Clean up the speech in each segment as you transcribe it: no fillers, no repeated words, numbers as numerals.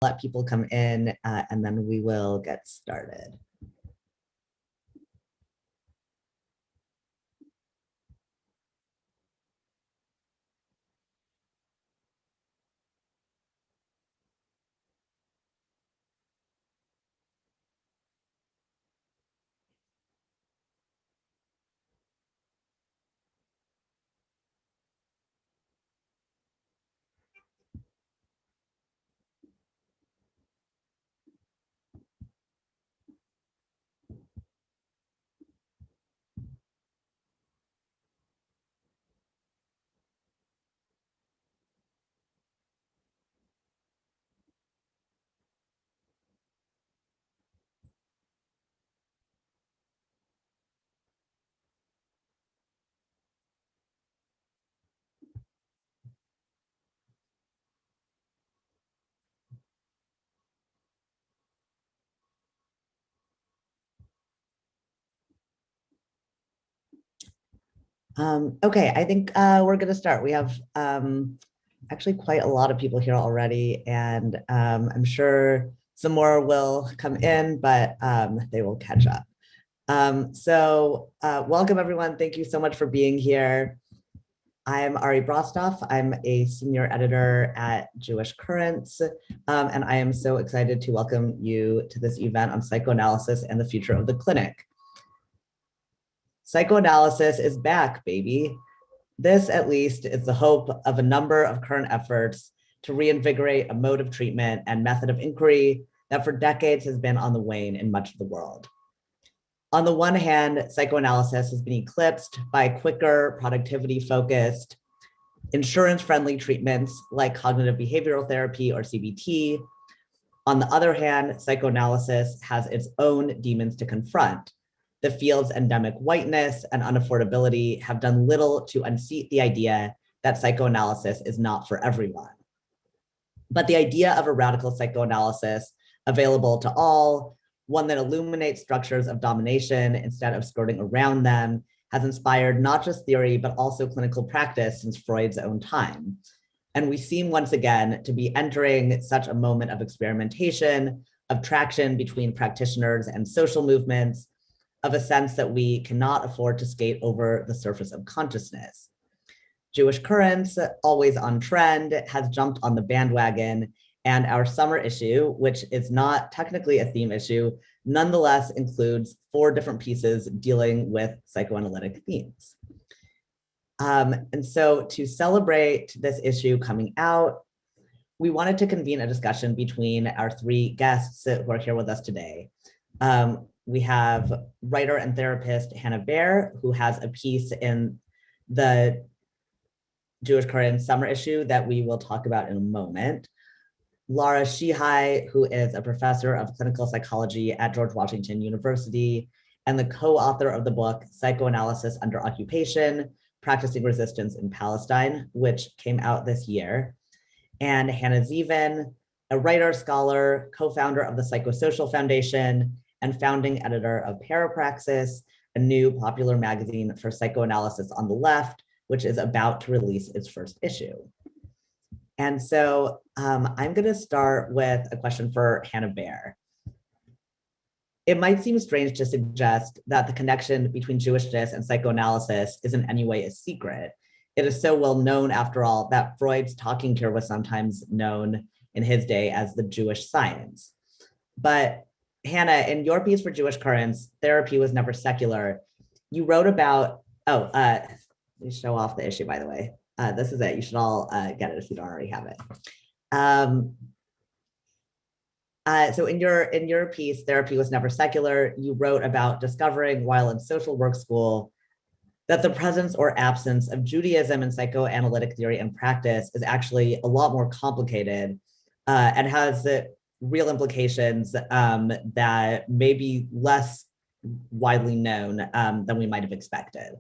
let people come in and then we will get started. Okay, I think we're going to start. We have actually quite a lot of people here already, and I'm sure some more will come in, but they will catch up. Welcome everyone. Thank you so much for being here. I'm Ari Brostoff. I'm a senior editor at Jewish Currents, and I am so excited to welcome you to this event on psychoanalysis and the future of the clinic. Psychoanalysis is back, baby. This, at least, is the hope of a number of current efforts to reinvigorate a mode of treatment and method of inquiry that for decades has been on the wane in much of the world. On the one hand, psychoanalysis has been eclipsed by quicker, productivity-focused, insurance-friendly treatments like cognitive behavioral therapy or CBT. On the other hand, psychoanalysis has its own demons to confront. The field's endemic whiteness and unaffordability have done little to unseat the idea that psychoanalysis is not for everyone. But the idea of a radical psychoanalysis available to all, one that illuminates structures of domination instead of skirting around them, has inspired not just theory, but also clinical practice since Freud's own time. And we seem once again to be entering such a moment of experimentation, of traction between practitioners and social movements, of a sense that we cannot afford to skate over the surface of consciousness. Jewish Currents, always on trend, has jumped on the bandwagon, and our summer issue, which is not technically a theme issue, nonetheless includes 4 different pieces dealing with psychoanalytic themes. And so to celebrate this issue coming out, we wanted to convene a discussion between our 3 guests who are here with us today. We have writer and therapist Hannah Baer, who has a piece in the Jewish Current summer issue that we will talk about in a moment. Laura Shihai, who is a professor of clinical psychology at George Washington University and the co-author of the book Psychoanalysis Under Occupation, Practicing Resistance in Palestine, which came out this year. And Hannah Zevin, a writer, scholar, co-founder of the Psychosocial Foundation, and founding editor of Parapraxis, a new popular magazine for psychoanalysis on the left, which is about to release its first issue. And so I'm going to start with a question for Hannah Baer. It might seem strange to suggest that the connection between Jewishness and psychoanalysis is in any way a secret. It is so well known, after all, that Freud's talking cure was sometimes known in his day as the Jewish science. But Hannah, in your piece for Jewish Currents, Therapy Was Never Secular, you wrote about, let me show off the issue, by the way. This is it. You should all get it if you don't already have it. So in your piece, Therapy Was Never Secular, you wrote about discovering while in social work school that the presence or absence of Judaism in psychoanalytic theory and practice is actually a lot more complicated and has real implications that may be less widely known than we might have expected.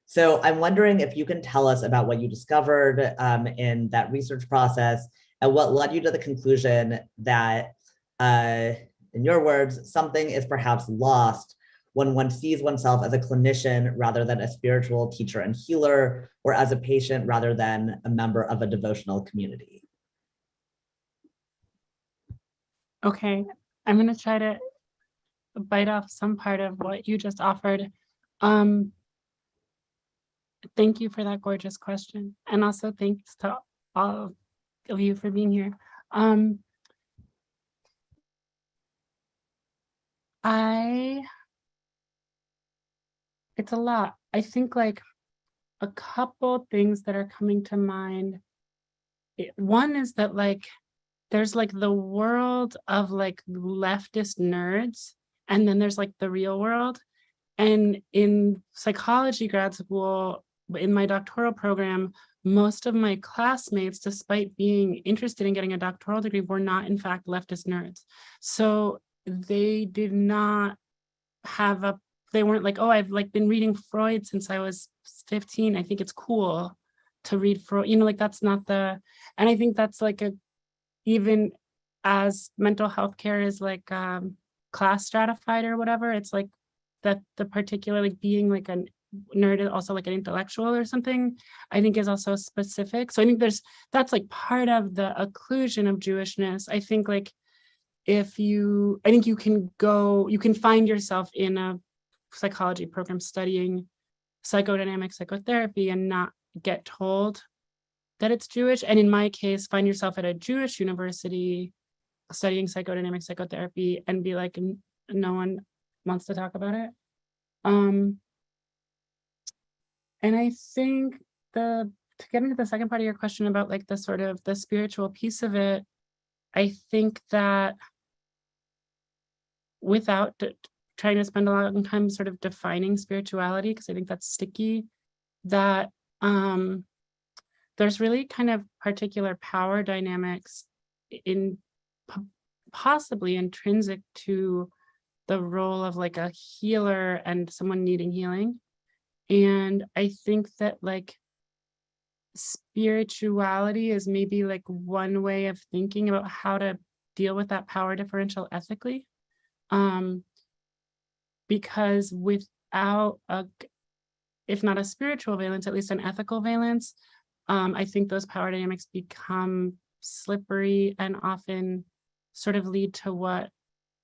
So I'm wondering if you can tell us about what you discovered in that research process and what led you to the conclusion that, in your words, something is perhaps lost when one sees oneself as a clinician rather than a spiritual teacher and healer, or as a patient rather than a member of a devotional community. Okay, I'm gonna try to bite off some part of what you just offered. Thank you for that gorgeous question. And also thanks to all of you for being here. It's a lot. I think like a couple things that are coming to mind. One is that like, there's like the world of like leftist nerds, and then there's like the real world. And in psychology grad school, in my doctoral program, most of my classmates, despite being interested in getting a doctoral degree, were not in fact leftist nerds. So they did not have a, they weren't like, oh, I've like been reading Freud since I was 15. I think it's cool to read Freud, you know, like that's not the, and I think that's like a, even as mental health care is like class stratified or whatever, it's like that the particular like being like a nerd is also like an intellectual or something, I think is also specific. So I think there's, that's like part of the occlusion of Jewishness. I think like if you, I think you can go, you can find yourself in a psychology program studying psychodynamic psychotherapy and not get told that it's Jewish. And in my case, find yourself at a Jewish university studying psychodynamic psychotherapy and be like, no one wants to talk about it. And I think to get into the second part of your question about like the sort of the spiritual piece of it, I think that without trying to spend a lot of time sort of defining spirituality, because I think that's sticky, that there's really kind of particular power dynamics in possibly intrinsic to the role of like a healer and someone needing healing. And I think that like spirituality is maybe like one way of thinking about how to deal with that power differential ethically. Because without a, if not a spiritual valence, at least an ethical valence, I think those power dynamics become slippery and often sort of lead to what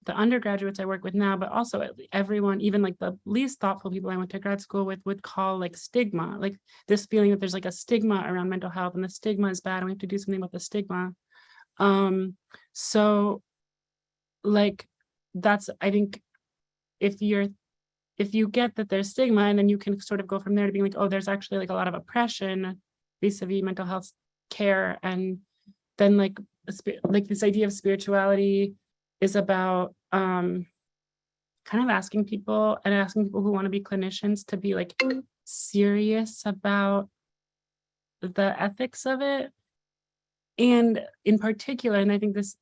the undergraduates I work with now, but also everyone, even like the least thoughtful people I went to grad school with, would call like stigma, like this feeling that there's like a stigma around mental health and the stigma is bad and we have to do something about the stigma. So like that's, I think if you get that there's stigma, and then you can sort of go from there to being like, oh, there's actually like a lot of oppression vis-a-vis mental health care. And then like this idea of spirituality is about kind of asking people who want to be clinicians to be like serious about the ethics of it. And in particular, and I think this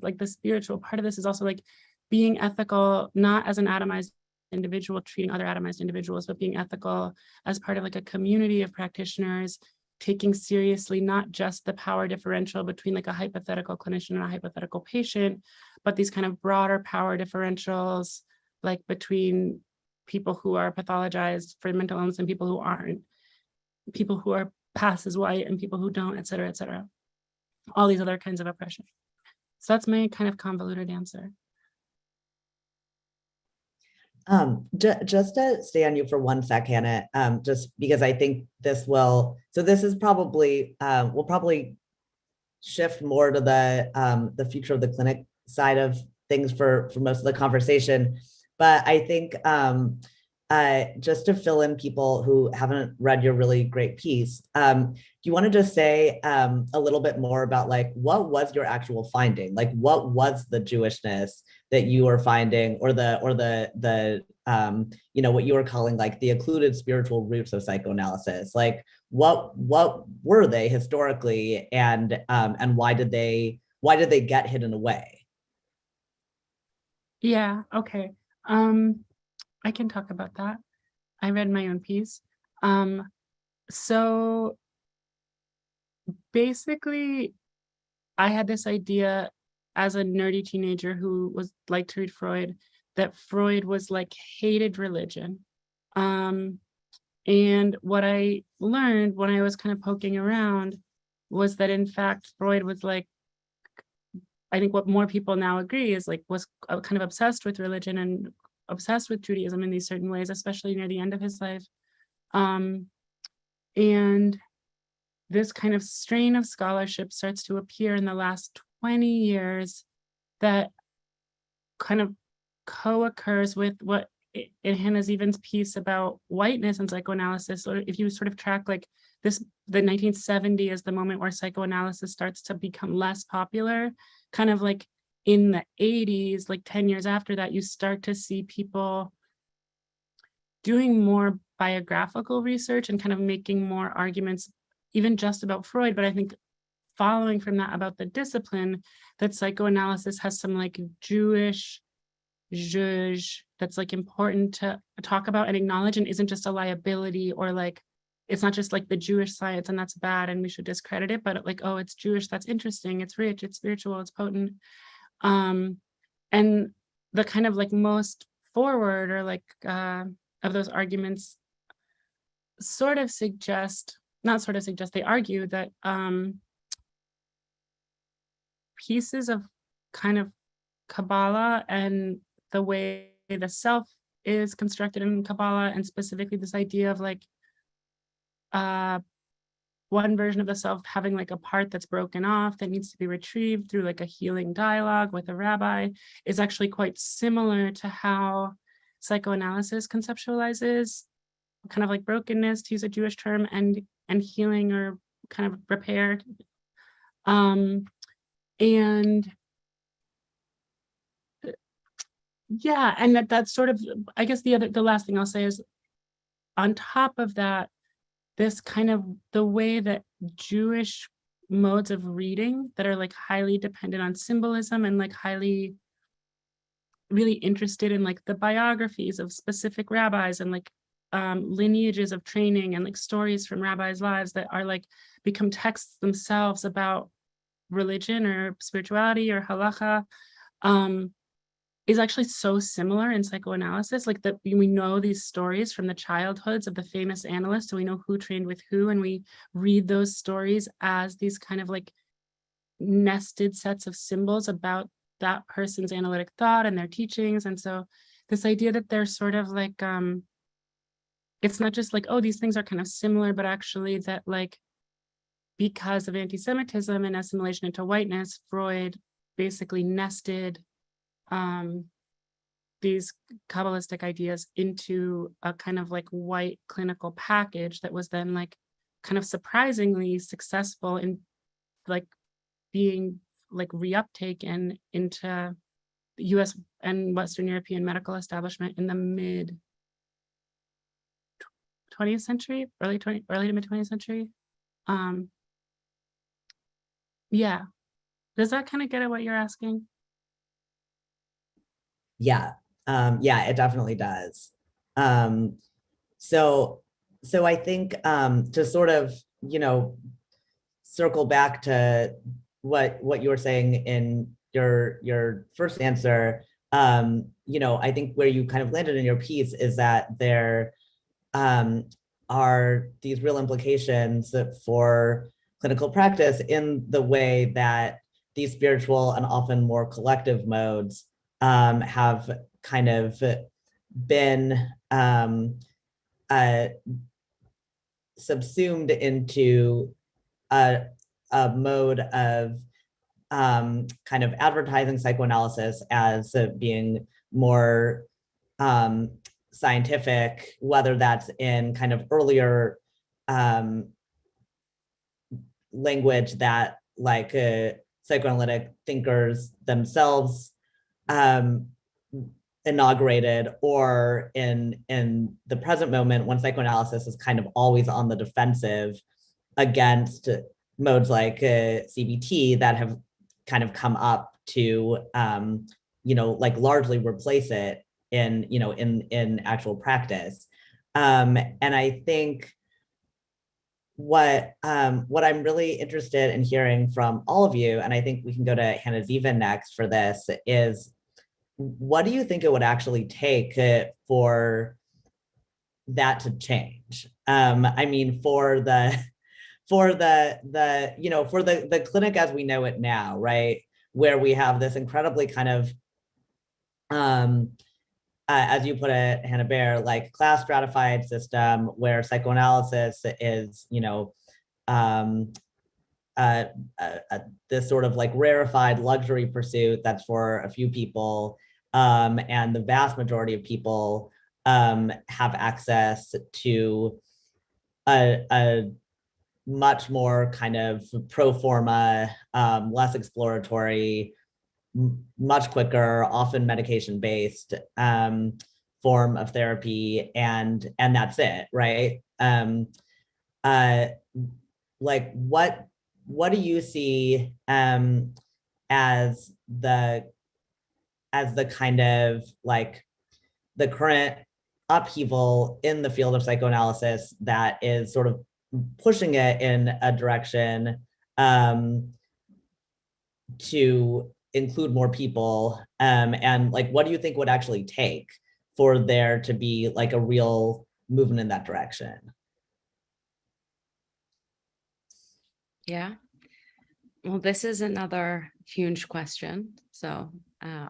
like the spiritual part of this is also like being ethical, not as an atomized individual treating other atomized individuals, but being ethical as part of like a community of practitioners, taking seriously not just the power differential between like a hypothetical clinician and a hypothetical patient, but these kind of broader power differentials, like between people who are pathologized for mental illness and people who aren't, people who are passed as white and people who don't, et cetera, all these other kinds of oppression. So that's my kind of convoluted answer. Just to stay on you for 1 sec, Hannah, just because I think this will, so this is probably, we'll probably shift more to the future of the clinic side of things for most of the conversation. But I think just to fill in people who haven't read your really great piece, do you want to just say a little bit more about like, what was your actual finding? Like, what was the Jewishness that you were finding, or the you know, what you were calling like the occluded spiritual roots of psychoanalysis? Like, what were they historically, and why did they get hidden away? Yeah, okay. I can talk about that. I read my own piece. So basically, I had this idea as a nerdy teenager who was like to read Freud, that Freud was like hated religion. And what I learned when I was kind of poking around was that in fact, Freud was like I think what more people now agree is like was kind of obsessed with religion and obsessed with Judaism in these certain ways, especially near the end of his life. And this kind of strain of scholarship starts to appear in the last 20 years that kind of co-occurs with what in Hannah Zevon's piece about whiteness and psychoanalysis, or if you sort of track like this, the 1970 is the moment where psychoanalysis starts to become less popular, kind of like in the 80s, like 10 years after that, you start to see people doing more biographical research and kind of making more arguments, even just about Freud, but I think following from that about the discipline, that psychoanalysis has some like Jewish zhuzh that's like important to talk about and acknowledge, and isn't just a liability, or like it's not just like the Jewish science and that's bad and we should discredit it, but like, oh, it's Jewish, that's interesting, it's rich, it's spiritual, it's potent. And the kind of like most forward or like of those arguments sort of suggest, not sort of suggest, they argue that pieces of kind of Kabbalah and the way the self is constructed in Kabbalah, and specifically this idea of like one version of the self having like a part that's broken off that needs to be retrieved through like a healing dialogue with a rabbi, is actually quite similar to how psychoanalysis conceptualizes kind of like brokenness, to use a Jewish term, and healing or kind of repair. And yeah, and that's sort of, I guess the last thing I'll say is, on top of that, this kind of the way that Jewish modes of reading that are like highly dependent on symbolism and like highly really interested in like the biographies of specific rabbis and like lineages of training and like stories from rabbis' lives that are like become texts themselves about religion or spirituality or halacha, is actually so similar in psychoanalysis. Like that we know these stories from the childhoods of the famous analysts, and we know who trained with who, and we read those stories as these kind of like nested sets of symbols about that person's analytic thought and their teachings. And so this idea that they're sort of like it's not just like, oh, these things are kind of similar, but actually that like because of anti-Semitism and assimilation into whiteness, Freud basically nested these Kabbalistic ideas into a kind of like white clinical package that was then like kind of surprisingly successful in like being like reuptaken into the US and Western European medical establishment in the mid 20th century, early to mid 20th century. Yeah. Does that kind of get at what you're asking? Yeah. Yeah, it definitely does. So I think to sort of, circle back to what you were saying in your first answer, I think where you kind of landed in your piece is that there are these real implications for clinical practice in the way that these spiritual and often more collective modes have kind of been subsumed into a mode of kind of advertising psychoanalysis as being more scientific, whether that's in kind of earlier language that like psychoanalytic thinkers themselves inaugurated, or in the present moment when psychoanalysis is kind of always on the defensive against modes like CBT that have kind of come up to like largely replace it in actual practice. And I think what I'm really interested in hearing from all of you, and I think we can go to Hannah Zevon next for this, is what do you think it would actually take for that to change? I mean, for the clinic as we know it now, right? where we have this incredibly kind of, as you put it, Hannah Bear, like class stratified system where psychoanalysis is, um, this sort of like rarefied luxury pursuit that's for a few people, and the vast majority of people have access to a much more kind of pro forma, less exploratory, much quicker, often medication based form of therapy, and that's it, right? Like what do you see as the kind of like the current upheaval in the field of psychoanalysis that is sort of pushing it in a direction to include more people, and like what do you think would actually take for there to be like a real movement in that direction? Yeah. Well, this is another huge question. So,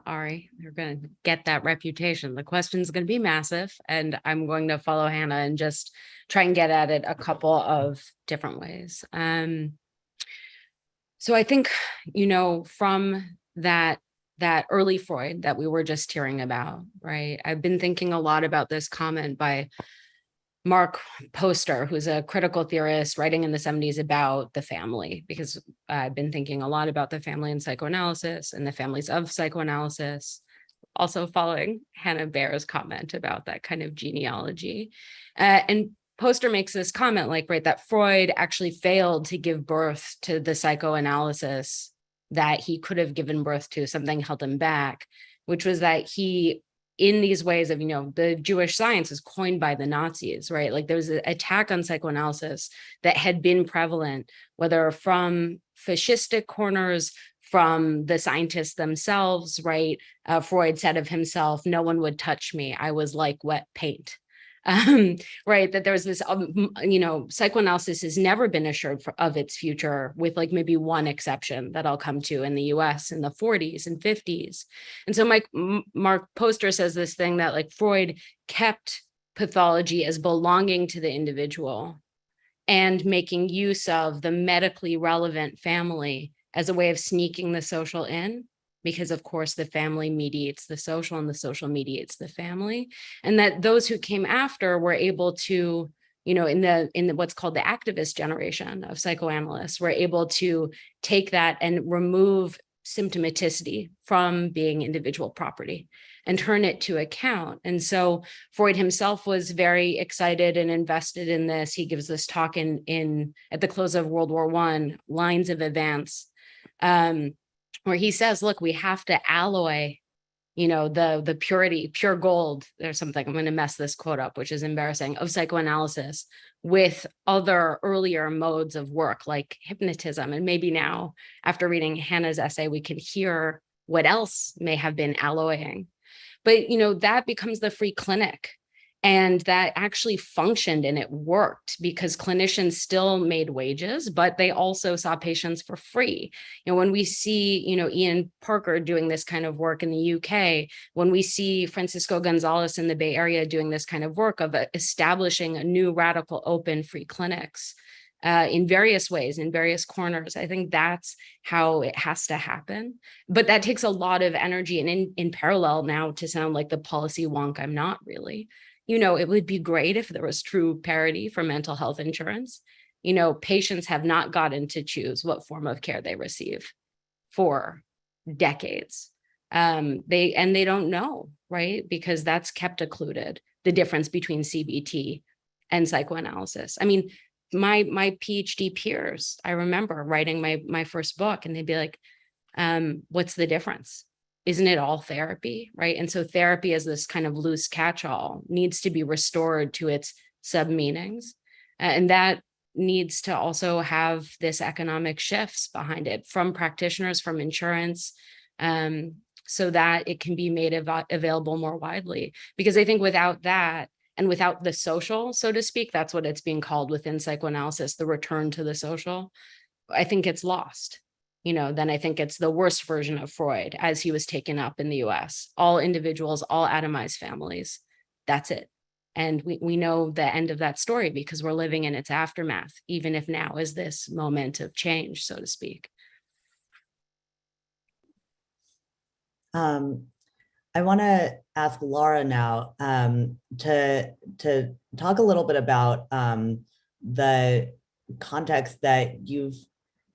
Ari, you're going to get that reputation. The question's going to be massive, and I'm going to follow Hannah and just try and get at it a couple of different ways. So I think, from that early Freud that we were just hearing about, right? I've been thinking a lot about this comment by Mark Poster, who's a critical theorist writing in the 70s about the family, because I've been thinking a lot about the family in psychoanalysis and the families of psychoanalysis, also following Hannah Bear's comment about that kind of genealogy. And Poster makes this comment like, right, that Freud actually failed to give birth to the psychoanalysis that he could have given birth to. Something held him back, which was that he, in these ways of, the Jewish science was coined by the Nazis, right? Like there was an attack on psychoanalysis that had been prevalent, whether from fascistic corners, from the scientists themselves, right? Freud said of himself, "No one would touch me. I was like wet paint." Right, that there's this, psychoanalysis has never been assured of its future, with like maybe one exception that I'll come to in the US in the 40s and 50s. And so Mark Poster says this thing that like Freud kept pathology as belonging to the individual and making use of the medically relevant family as a way of sneaking the social in, because of course the family mediates the social and the social mediates the family. And that those who came after were able to, in the what's called the activist generation of psychoanalysts, were able to take that and remove symptomaticity from being individual property and turn it to account. And so Freud himself was very excited and invested in this. He gives this talk in at the close of World War I, Lines of Advance, where he says, look, we have to alloy, the purity, pure gold, there's something, I'm going to mess this quote up, which is embarrassing, of psychoanalysis with other earlier modes of work like hypnotism. And maybe now, after reading Hannah's essay, we can hear what else may have been alloying. But, that becomes the free clinic. And that actually functioned and it worked because clinicians still made wages, but they also saw patients for free. When we see, Ian Parker doing this kind of work in the UK, when we see Francisco Gonzalez in the Bay Area doing this kind of work of establishing a new radical open free clinics in various ways, in various corners, I think that's how it has to happen. But that takes a lot of energy. And in parallel now, to sound like the policy wonk, I'm not really. It would be great if there was true parity for mental health insurance. Patients have not gotten to choose what form of care they receive for decades. They don't know, right? Because that's kept occluded, the difference between CBT and psychoanalysis. I mean, my PhD peers, I remember writing my first book, and they'd be like, what's the difference? Isn't it all therapy, right? And so therapy as this kind of loose catch-all needs to be restored to its sub-meanings. And that needs to also have this economic shifts behind it from practitioners, from insurance, so that it can be made available more widely. Because I think without that, and without the social, so to speak, that's what it's being called within psychoanalysis, the return to the social, I think it's lost. then I think it's the worst version of Freud as he was taken up in the US. All individuals, all atomized families. That's it. And we know the end of that story because we're living in its aftermath, even if now is this moment of change, so to speak. I want to ask Laura now to talk a little bit about the context that you've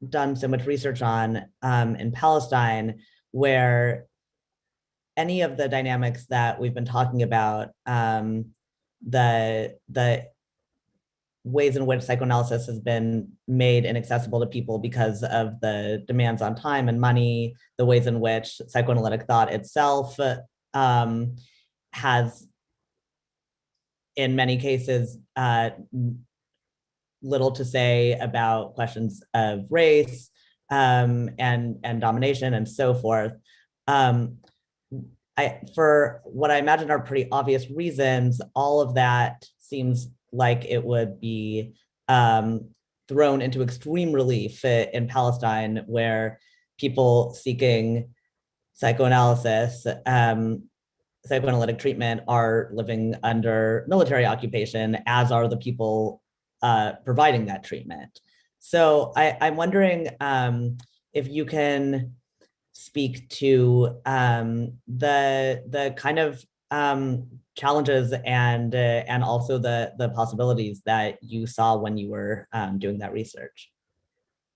done so much research on in Palestine, where any of the dynamics that we've been talking about, the ways in which psychoanalysis has been made inaccessible to people because of the demands on time and money, the ways in which psychoanalytic thought itself has, in many cases, little to say about questions of race and domination and so forth. For what I imagine are pretty obvious reasons, all of that seems like it would be thrown into extreme relief in Palestine, where people seeking psychoanalysis, psychoanalytic treatment are living under military occupation, as are the people providing that treatment. So I'm wondering if you can speak to the kind of challenges and also the possibilities that you saw when you were doing that research.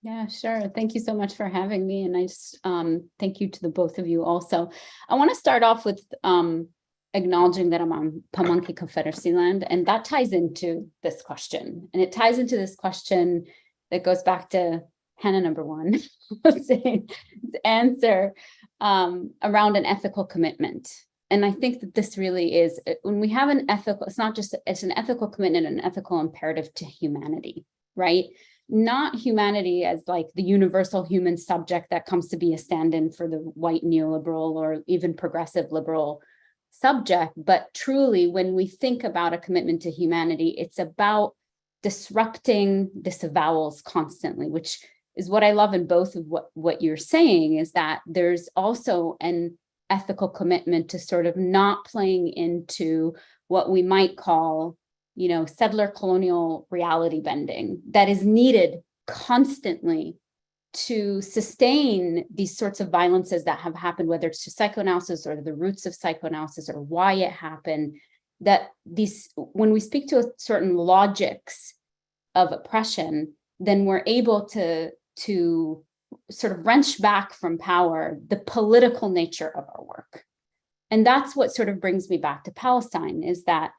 Yeah, sure. Thank you so much for having me. And I just thank you to the both of you also. I want to start off with acknowledging that I'm on Pamunkey Confederacy land, and that ties into this question. And it ties into this question that goes back to Hannah number one, saying the answer around an ethical commitment. And I think that this really is, when we have an ethical, it's an ethical commitment, an ethical imperative to humanity, right? Not humanity as like the universal human subject that comes to be a stand-in for the white neoliberal or even progressive liberal subject, but truly when we think about a commitment to humanity, it's about disrupting disavowals constantly, which is what I love in both of what you're saying, is that there's also an ethical commitment to sort of not playing into what we might call, settler colonial reality bending that is needed constantly to sustain these sorts of violences that have happened, whether it's to psychoanalysis or the roots of psychoanalysis or why it happened, that when we speak to certain logics of oppression, then we're able to sort of wrench back from power the political nature of our work. And that's what sort of brings me back to Palestine, is that,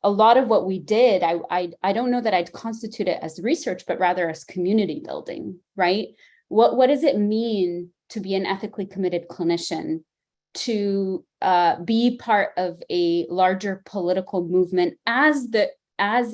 a lot of what we did, I don't know that I'd constitute it as research, but rather as community building, right? What does it mean to be an ethically committed clinician, to be part of a larger political movement as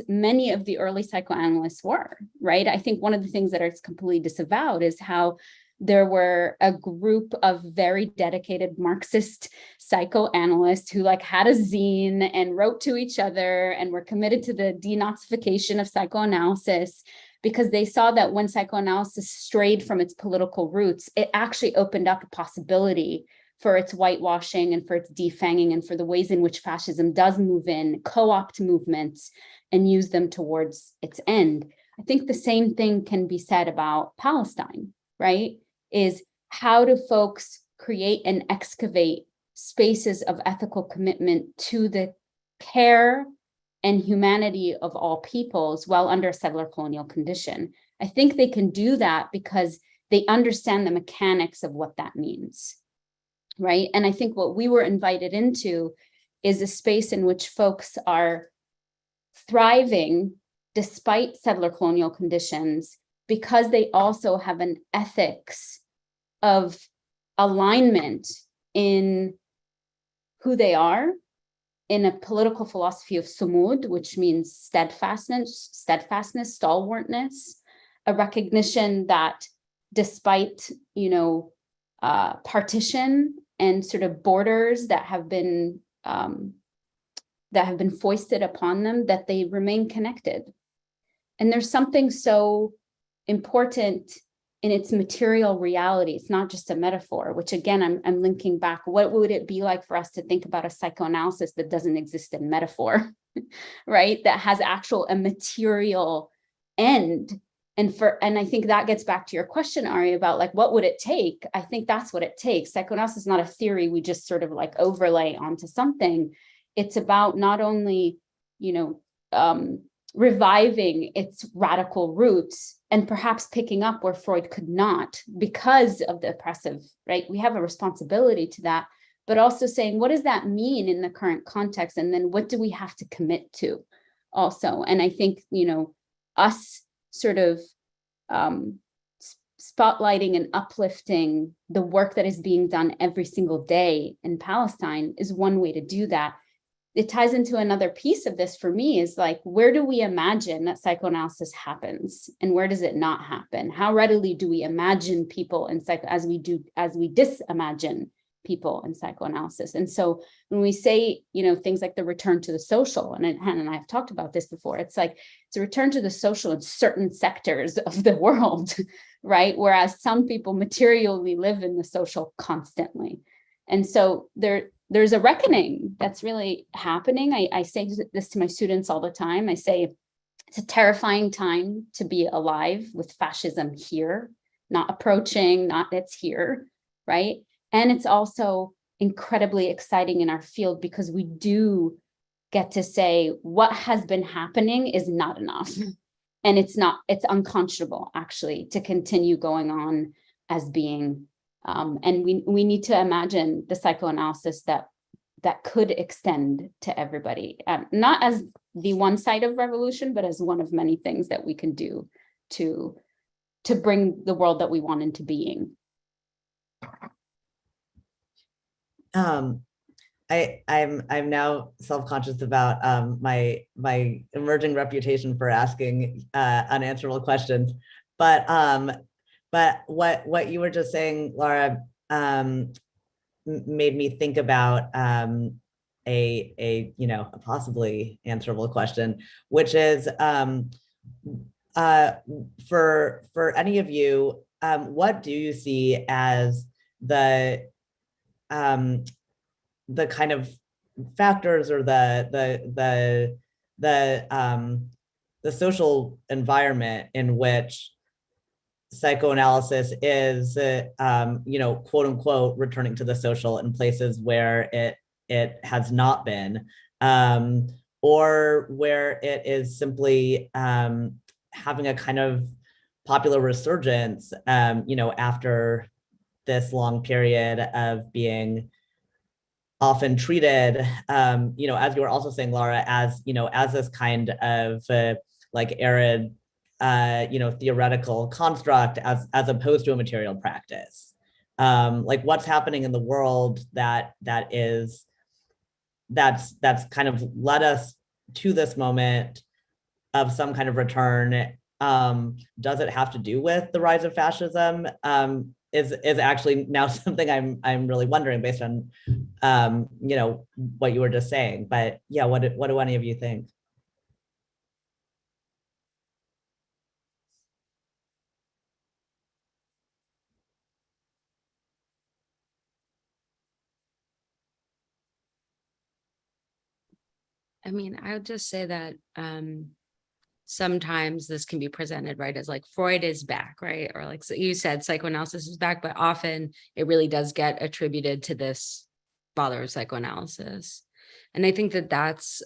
many of the early psychoanalysts were, right? I think one of the things that is completely disavowed is how there were a group of very dedicated Marxist psychoanalysts who had a zine and wrote to each other and were committed to the denazification of psychoanalysis, because they saw that when psychoanalysis strayed from its political roots, it actually opened up a possibility for its whitewashing and for its defanging and for the ways in which fascism does move in, co-opt movements and use them towards its end. I think the same thing can be said about Palestine, right? Is how do folks create and excavate spaces of ethical commitment to the care and humanity of all peoples while under a settler colonial condition? I think they can do that because they understand the mechanics of what that means, right? And I think what we were invited into is a space in which folks are thriving despite settler colonial conditions, because they also have an ethics of alignment in who they are, in a political philosophy of sumud, which means steadfastness, stalwartness, a recognition that despite, partition and sort of borders that have been foisted upon them, that they remain connected. And there's something so important in its material reality. It's not just a metaphor, which again, I'm linking back. What would it be like for us to think about a psychoanalysis that doesn't exist in metaphor, right? That has a material end. And I think that gets back to your question, Ari, about like, what would it take? I think that's what it takes. Psychoanalysis is not a theory we just sort of like overlay onto something. It's about not only, reviving its radical roots and perhaps picking up where Freud could not because of the oppressive, right? We have a responsibility to that, but also saying, what does that mean in the current context? And then what do we have to commit to also? And I think, us sort of spotlighting and uplifting the work that is being done every single day in Palestine is one way to do that. It ties into another piece of this for me is like, where do we imagine that psychoanalysis happens and where does it not happen? How readily do we imagine people in as we disimagine people in psychoanalysis? And so when we say, things like the return to the social, and Hannah and I have talked about this before, it's like, it's a return to the social in certain sectors of the world, right? Whereas some people materially live in the social constantly. And so there's a reckoning that's really happening. I say this to my students all the time. I say, it's a terrifying time to be alive with fascism here, not approaching, not it's here, right? And it's also incredibly exciting in our field because we do get to say what has been happening is not enough. And it's unconscionable actually to continue going on as being. And we need to imagine the psychoanalysis that could extend to everybody, not as the one side of revolution, but as one of many things that we can do to bring the world that we want into being. I'm now self-conscious about my emerging reputation for asking unanswerable questions, but what you were just saying, Laura, made me think about a possibly answerable question, which is for any of you, what do you see as the kind of factors or the social environment in which psychoanalysis is, quote unquote, returning to the social in places where it has not been, or where it is simply having a kind of popular resurgence, after this long period of being often treated, as you were also saying, Laura, as this kind of like arid, theoretical construct as opposed to a material practice. Like what's happening in the world that's kind of led us to this moment of some kind of return. Does it have to do with the rise of fascism? Is actually now something I'm really wondering based on what you were just saying. But yeah, what do any of you think? I mean, I would just say that sometimes this can be presented, right, as like Freud is back, right? Or like you said, psychoanalysis is back, but often it really does get attributed to this father of psychoanalysis. And I think that's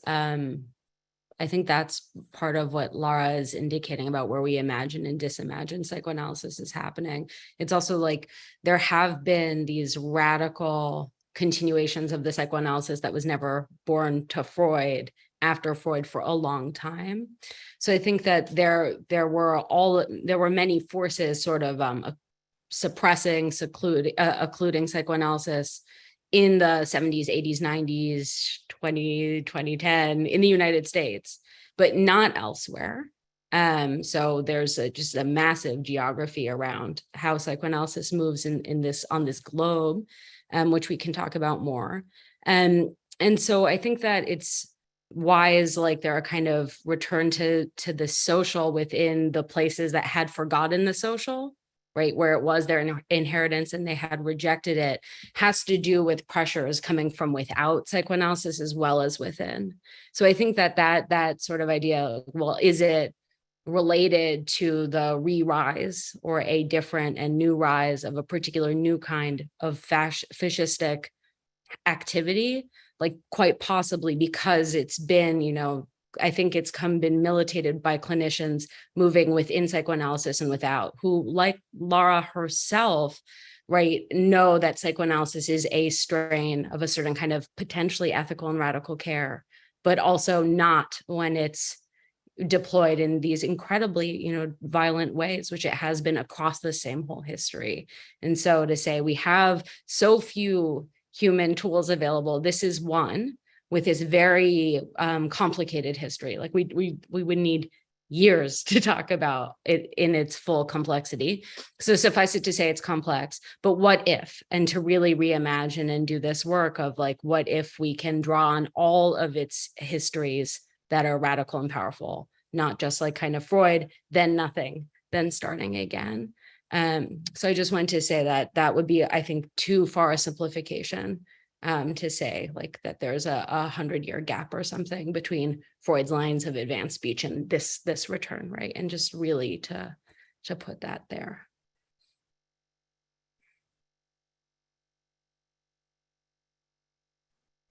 part of what Laura is indicating about where we imagine and disimagine psychoanalysis is happening. It's also like there have been these radical continuations of the psychoanalysis that was never born to Freud after Freud for a long time. So I think that there were many forces sort of suppressing, occluding psychoanalysis in the 70s, 80s, 90s, 2010 in the United States, but not elsewhere. So there's just a massive geography around how psychoanalysis moves on this globe, which we can talk about more. And so I think that it's wise, like there are kind of return to the social within the places that had forgotten the social, right, where it was their inheritance and they had rejected it, has to do with pressures coming from without psychoanalysis as well as within. So I think that sort of idea, well, is it related to the re-rise or a different and new rise of a particular new kind of fascistic activity? Like, quite possibly, because it's been, I think it's been militated by clinicians moving within psychoanalysis and without, who, like Laura herself, right, know that psychoanalysis is a strain of a certain kind of potentially ethical and radical care, but also not when it's deployed in these incredibly, violent ways, which it has been across the same whole history. And so to say we have so few human tools available, this is one with this very complicated history. Like we would need years to talk about it in its full complexity. So suffice it to say it's complex, but what if, and to really reimagine and do this work of like, what if we can draw on all of its histories that are radical and powerful, not just like kind of Freud, then nothing, then starting again. So I just wanted to say that would be, I think, too far a simplification to say like that there's a 100-year gap or something between Freud's lines of advanced speech and this return, right? And just really to put that there.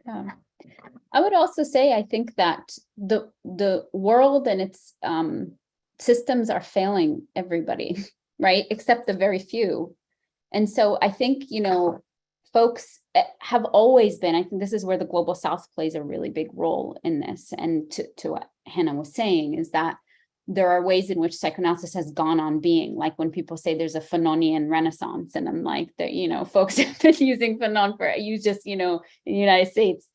Yeah. I would also say, I think that the world and its systems are failing everybody, right? Except the very few. And so I think, folks have always been, I think this is where the Global South plays a really big role in this. And to what Hannah was saying is that there are ways in which psychoanalysis has gone on being, like when people say there's a Fanonian renaissance, and I'm like, that, folks have been using Fanon for, you just, in the United States,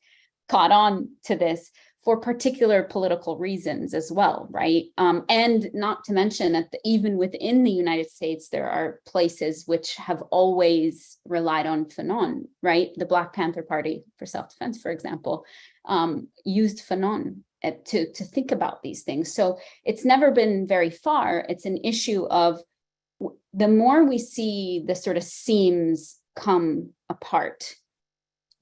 caught on to this for particular political reasons as well, right? And not to mention that even within the United States, there are places which have always relied on Fanon, right? The Black Panther Party for self-defense, for example, used Fanon to think about these things. So it's never been very far. It's an issue of the more we see the sort of seams come apart,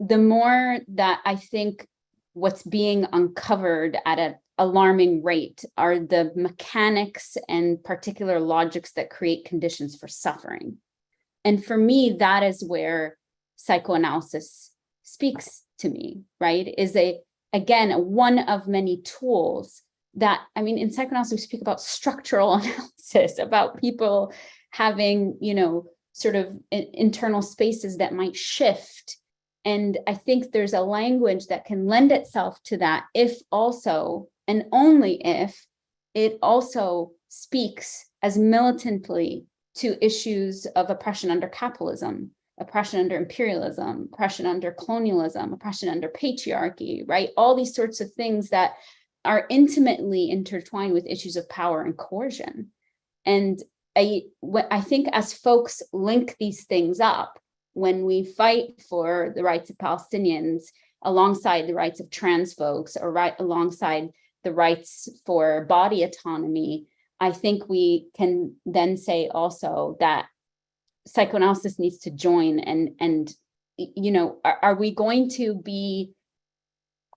the more that I think what's being uncovered at an alarming rate are the mechanics and particular logics that create conditions for suffering. And for me, that is where psychoanalysis speaks to me, right? Is again, one of many tools that, in psychoanalysis, we speak about structural analysis, about people having, sort of internal spaces that might shift. And I think there's a language that can lend itself to that if also, and only if, it also speaks as militantly to issues of oppression under capitalism, oppression under imperialism, oppression under colonialism, oppression under patriarchy, right? All these sorts of things that are intimately intertwined with issues of power and coercion. And I think as folks link these things up, when we fight for the rights of Palestinians alongside the rights of trans folks, or right alongside the rights for body autonomy, I think we can then say also that psychoanalysis needs to join and are we going to be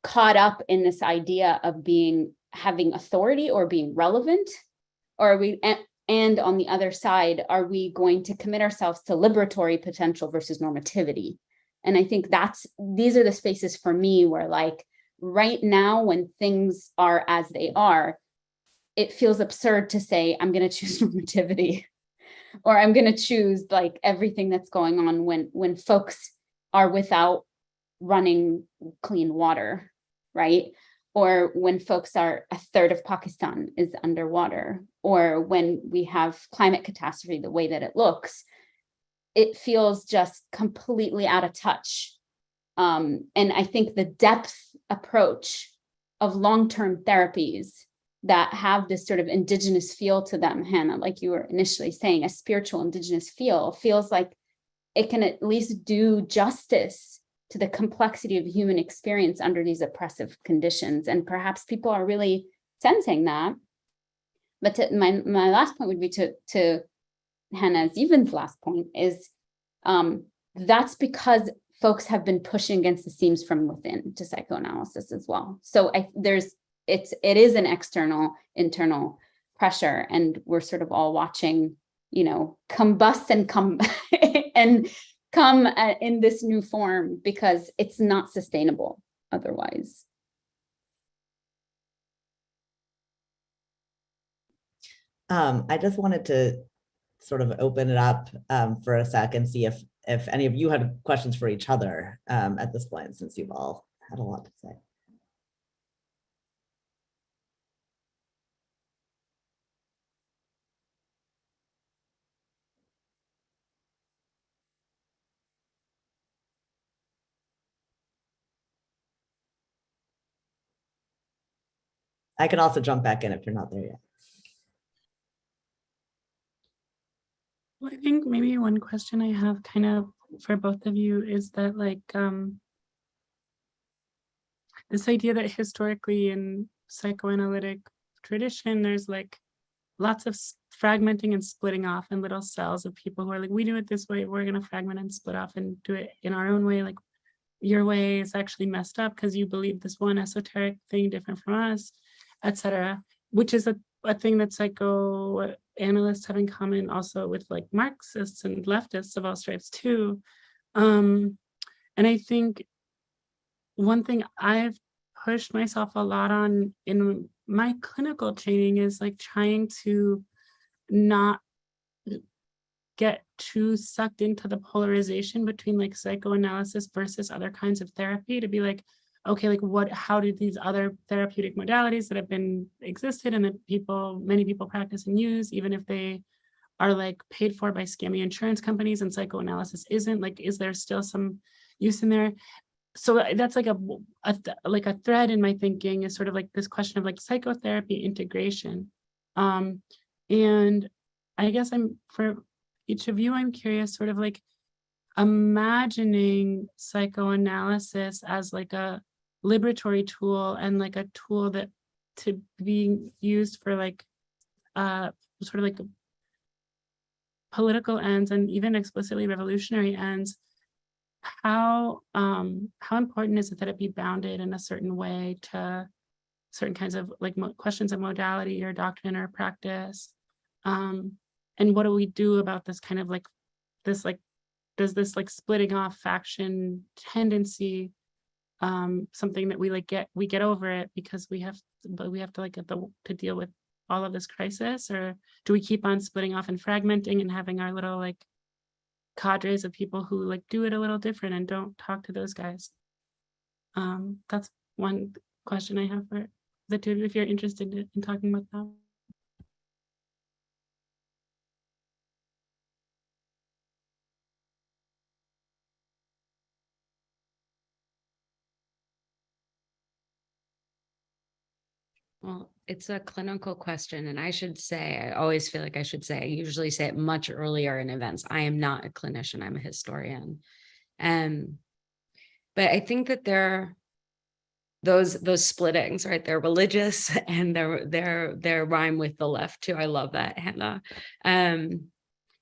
caught up in this idea of having authority or being relevant, or are we? And on the other side, are we going to commit ourselves to liberatory potential versus normativity? And I think these are the spaces for me where, like, right now, when things are as they are, it feels absurd to say, I'm going to choose normativity, or I'm going to choose like everything that's going on when folks are without running clean water, right? Or when folks are, a third of Pakistan is underwater, or when we have climate catastrophe the way that it looks, it feels just completely out of touch. And I think the depth approach of long-term therapies that have this sort of indigenous feel to them, Hannah, like you were initially saying, a spiritual indigenous feel, feels like it can at least do justice to the complexity of human experience under these oppressive conditions. And perhaps people are really sensing that. But my last point would be to Hannah Zevon's last point is that's because folks have been pushing against the seams from within to psychoanalysis as well. So it is an external, internal pressure, and we're sort of all watching, combust and come and come in this new form, because it's not sustainable otherwise. I just wanted to sort of open it up for a second, see if any of you had questions for each other at this point, since you've all had a lot to say. I can also jump back in if you're not there yet. Well, I think maybe one question I have kind of for both of you is that, like, this idea that historically in psychoanalytic tradition, there's like lots of fragmenting and splitting off in little cells of people who are like, we do it this way, we're going to fragment and split off and do it in our own way. Like, your way is actually messed up because you believe this one esoteric thing different from us, etc., which is a thing that psychoanalysts have in common also with like Marxists and leftists of all stripes too. And I think one thing I've pushed myself a lot on in my clinical training is like trying to not get too sucked into the polarization between like psychoanalysis versus other kinds of therapy, to be like, okay, like how do these other therapeutic modalities that have been existed and that many people practice and use, even if they are like paid for by scammy insurance companies and psychoanalysis isn't, like, is there still some use in there? So that's like a thread in my thinking, is sort of like this question of like psychotherapy integration. And I guess for each of you, I'm curious, sort of like imagining psychoanalysis as like a liberatory tool and like a tool that to be used for like sort of like political ends and even explicitly revolutionary ends. How important is it that it be bounded in a certain way to certain kinds of like questions of modality or doctrine or practice? And what do we do about this kind of like this, like, does this like splitting off faction tendency something that we get over it because we have to like to deal with all of this crisis, or do we keep on splitting off and fragmenting and having our little like cadres of people who like do it a little different and don't talk to those guys? That's one question I have for the two of you, if you're interested in talking about that. Well, it's a clinical question, and I always feel like I should say, I usually say it much earlier in events, I am not a clinician, I'm a historian. But I think that there those splittings, right? They're religious and they're rhyme with the left too. I love that, Hannah. And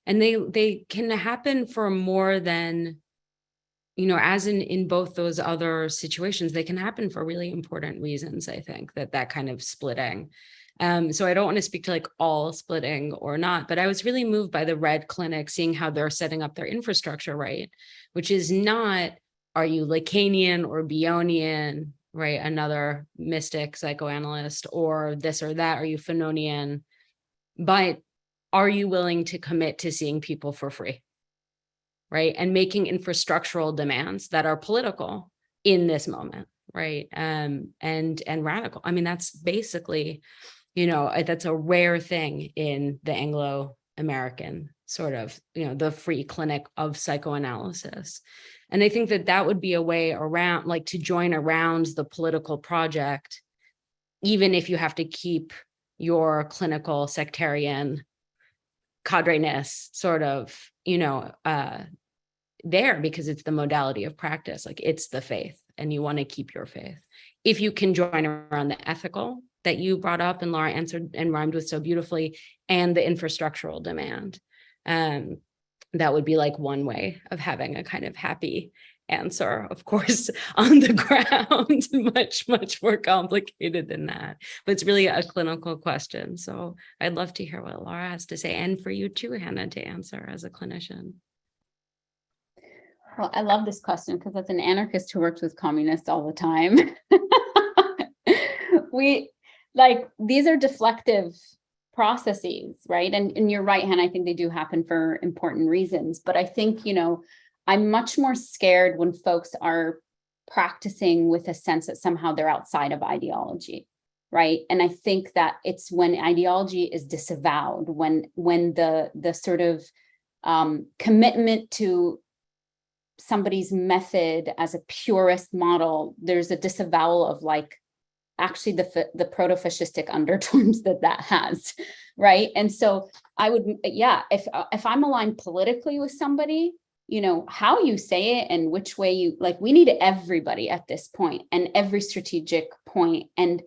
they can happen for more than, as in both those other situations, they can happen for really important reasons. I think that kind of splitting. So I don't want to speak to like all splitting or not, but I was really moved by the Red Clinic, seeing how they're setting up their infrastructure, right? Which is not, are you Lacanian or Bionian, right? Another mystic psychoanalyst, or this or that, are you Fanonian? But are you willing to commit to seeing people for free? Right? And making infrastructural demands that are political in this moment, right? And radical. I mean, that's basically, that's a rare thing in the Anglo-American sort of, the free clinic of psychoanalysis. And I think that would be a way around, like, to join around the political project, even if you have to keep your clinical sectarian cadreness sort of, there, because it's the modality of practice, like it's the faith, and you want to keep your faith. If you can join around the ethical that you brought up and Laura answered and rhymed with so beautifully, and the infrastructural demand. That would be like one way of having a kind of happy answer. Of course, on the ground, much more complicated than that. But it's really a clinical question. So I'd love to hear what Laura has to say, and for you too, Hannah, to answer as a clinician. Well, I love this question because as an anarchist who works with communists all the time, these are deflective processes, right? And you're right, Hannah, I think they do happen for important reasons. But I think, I'm much more scared when folks are practicing with a sense that somehow they're outside of ideology, right? And I think that it's when ideology is disavowed, when the sort of commitment to somebody's method as a purist model, there's a disavowal of actually the proto-fascistic undertones that has, right? And so I would, if I'm aligned politically with somebody, how you say it and which way you, we need everybody at this point and every strategic point. And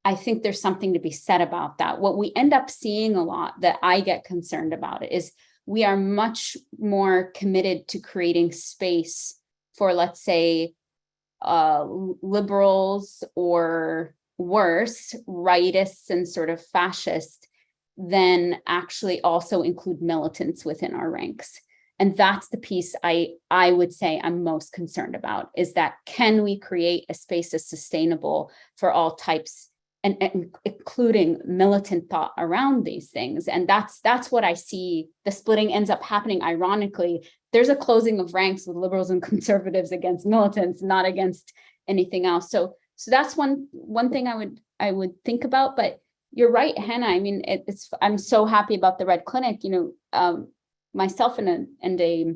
I think there's something to be said about that. What we end up seeing a lot that I get concerned about it is we are much more committed to creating space for, let's say, liberals or worse, rightists and sort of fascists, than actually also include militants within our ranks. And that's the piece I would say I'm most concerned about, is that can we create a space that's sustainable for all types and including militant thought around these things. And that's what I see. The splitting ends up happening. Ironically, there's a closing of ranks with liberals and conservatives against militants, not against anything else. So that's one thing I would think about. But you're right, Hannah. I mean, I'm so happy about the Red Clinic. Myself and a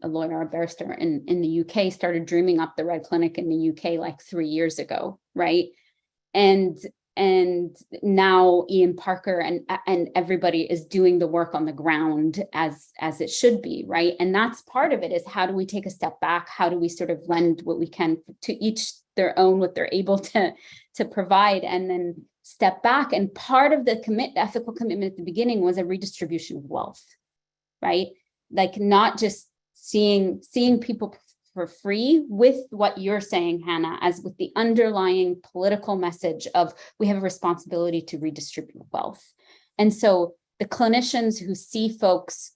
lawyer, a barrister in the UK, started dreaming up the Red Clinic in the UK 3 years ago, right? And now Ian Parker and everybody is doing the work on the ground as it should be, right? And that's part of it, is how do we take a step back? How do we sort of lend what we can to each their own, what they're able to provide, and then step back. And part of the ethical commitment at the beginning was a redistribution of wealth, right? Not just seeing people for free, with what you're saying, Hannah, as with the underlying political message of we have a responsibility to redistribute wealth. And so the clinicians who see folks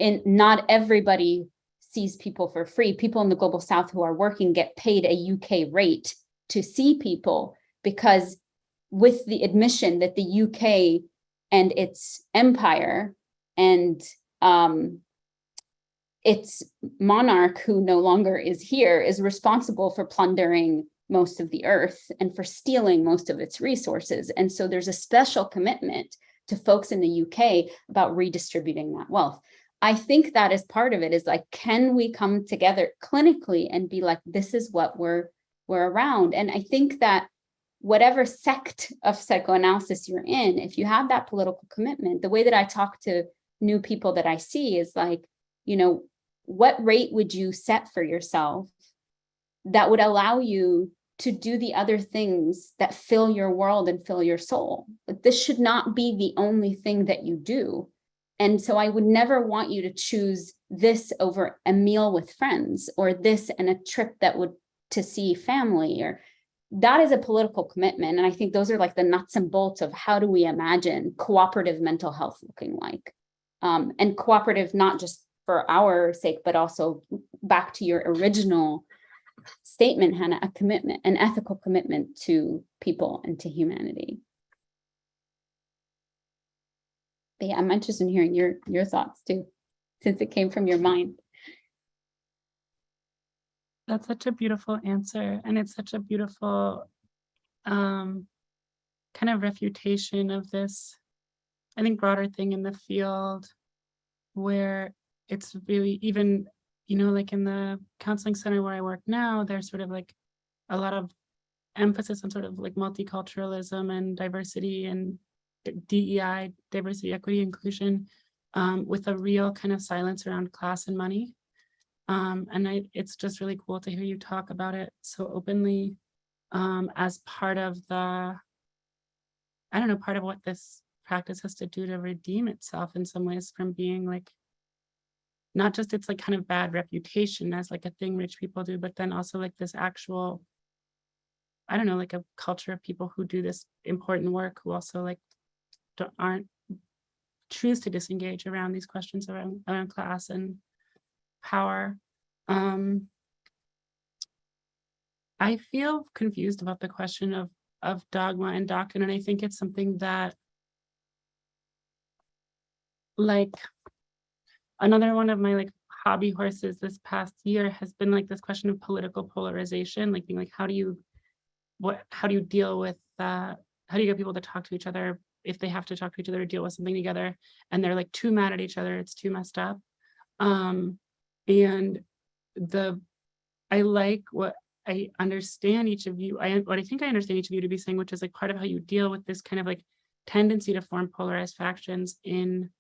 not everybody sees people for free. People in the global South who are working get paid a UK rate to see people, because with the admission that the UK and its empire and its monarch, who no longer is here, is responsible for plundering most of the earth and for stealing most of its resources. And so there's a special commitment to folks in the UK about redistributing that wealth. I think that is part of it, is can we come together clinically and be this is what we're around? And I think that whatever sect of psychoanalysis you're in, if you have that political commitment, the way that I talk to new people that I see is what rate would you set for yourself that would allow you to do the other things that fill your world and fill your soul? This should not be the only thing that you do. And so I would never want you to choose this over a meal with friends, or this and a trip to see family, or that is a political commitment. And I think those are the nuts and bolts of how do we imagine cooperative mental health looking like, and cooperative, not just for our sake, but also back to your original statement, Hannah, a commitment, an ethical commitment to people and to humanity. But yeah, I'm interested in hearing your thoughts too, since it came from your mind. That's such a beautiful answer. And it's such a beautiful kind of refutation of this, I think, broader thing in the field, where it's really even, in the counseling center where I work now, there's sort of a lot of emphasis on sort of multiculturalism and diversity and DEI, diversity, equity, inclusion, with a real kind of silence around class and money. And it's just really cool to hear you talk about it so openly, as part of part of what this practice has to do to redeem itself in some ways from being like, not just its like kind of bad reputation as like a thing rich people do, but then also like this actual, I don't know, like a culture of people who do this important work who also like aren't choose to disengage around these questions around class and power. I feel confused about the question of dogma and doctrine, and I think it's something that, like, another one of my like hobby horses this past year has been like this question of political polarization, like being like, how do you deal with that? How do you get people to talk to each other if they have to talk to each other or deal with something together and they're like too mad at each other? It's too messed up. And I like what I understand each of you, what I think I understand each of you to be saying, which is like part of how you deal with this kind of like tendency to form polarized factions in,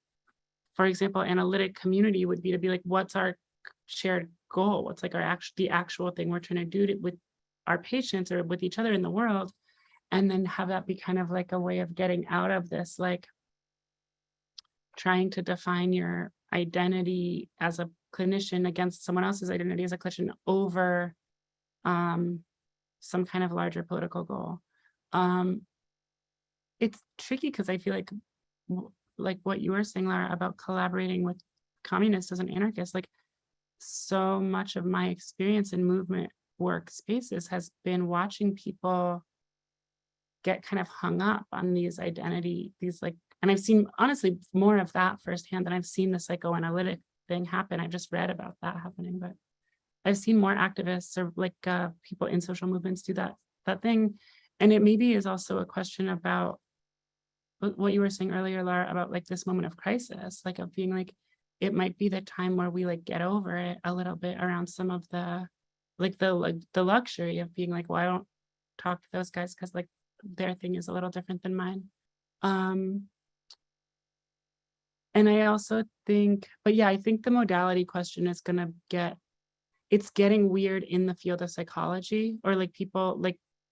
for example, analytic community would be to be like, what's our shared goal? What's like the actual thing we're trying to do with our patients or with each other in the world? And then have that be kind of like a way of getting out of this, like trying to define your identity as a clinician against someone else's identity as a clinician over some kind of larger political goal. It's tricky because I feel like what you were saying, Lara, about collaborating with communists as an anarchist, like so much of my experience in movement work spaces has been watching people get kind of hung up on these and I've seen honestly more of that firsthand than I've seen the psychoanalytic thing happen. I've just read about that happening, but I've seen more activists or like people in social movements do that thing. And it maybe is also a question about what you were saying earlier, Lara, about like this moment of crisis, like of being like, it might be the time where we like get over it a little bit around some of the luxury of being like, well, I don't talk to those guys because like their thing is a little different than mine. And I also think, but yeah, I think the modality question is going to it's getting weird in the field of psychology, or like people,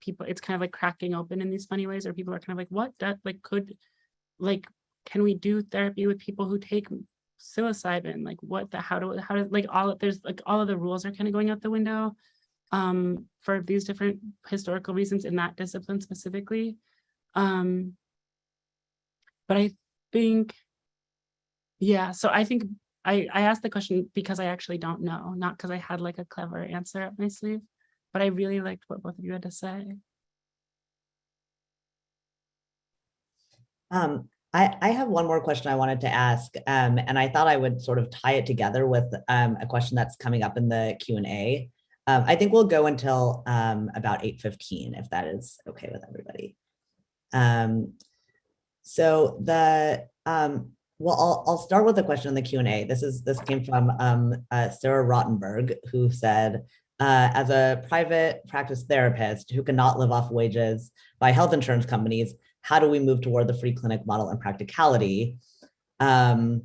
it's kind of like cracking open in these funny ways, or people are kind of like, what that like can we do therapy with people who take psilocybin? Like how do like there's like all of the rules are kind of going out the window for these different historical reasons in that discipline specifically. But I think, yeah, so I think I asked the question because I actually don't know, not because I had like a clever answer up my sleeve, but I really liked what both of you had to say. I have one more question I wanted to ask, and I thought I would sort of tie it together with a question that's coming up in the Q&A. I think we'll go until about 8:15, if that is okay with everybody. Well, I'll start with a question in the Q&A. This came from Sarah Rottenberg, who said, as a private practice therapist who cannot live off wages by health insurance companies, how do we move toward the free clinic model in practicality? I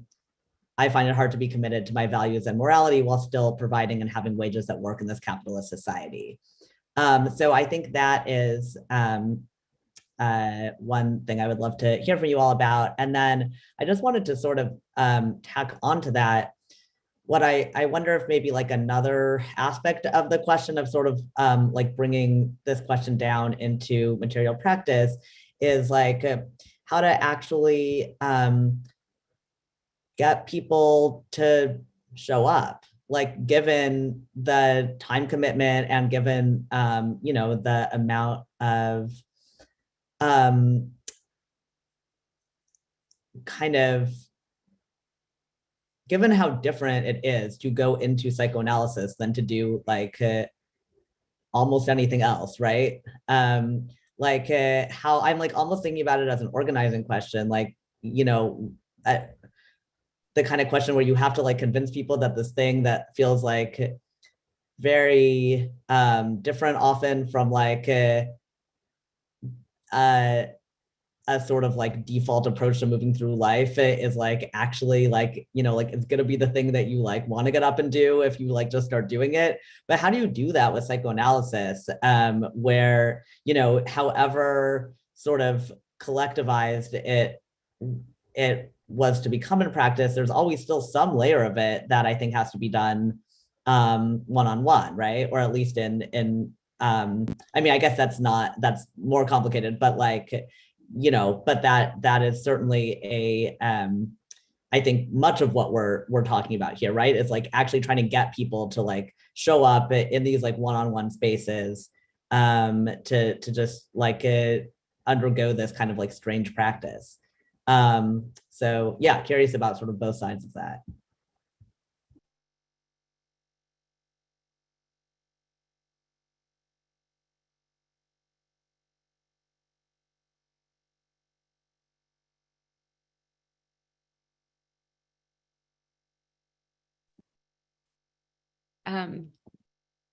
find it hard to be committed to my values and morality while still providing and having wages that work in this capitalist society. So I think that is one thing I would love to hear from you all about. And then I just wanted to sort of tack onto that. What I wonder if maybe like another aspect of the question of sort of like bringing this question down into material practice is like how to actually get people to show up, like given the time commitment and given you know, the amount of kind of, given how different it is to go into psychoanalysis than to do like almost anything else, right? How I'm like almost thinking about it as an organizing question, like, you know, the kind of question where you have to like convince people that this thing that feels like very different often from like a sort of like default approach to moving through life is like actually like, you know, like it's gonna be the thing that you like want to get up and do if you like just start doing it. But how do you do that with psychoanalysis where, you know, however sort of collectivized it it was to become in practice, there's always still some layer of it that I think has to be done one-on-one, right? Or at least in I mean, I guess that's more complicated, but like, you know, but that is certainly I think much of what we're talking about here, right? Is like actually trying to get people to like show up in these like one-on-one spaces to just like undergo this kind of like strange practice. So yeah, curious about sort of both sides of that.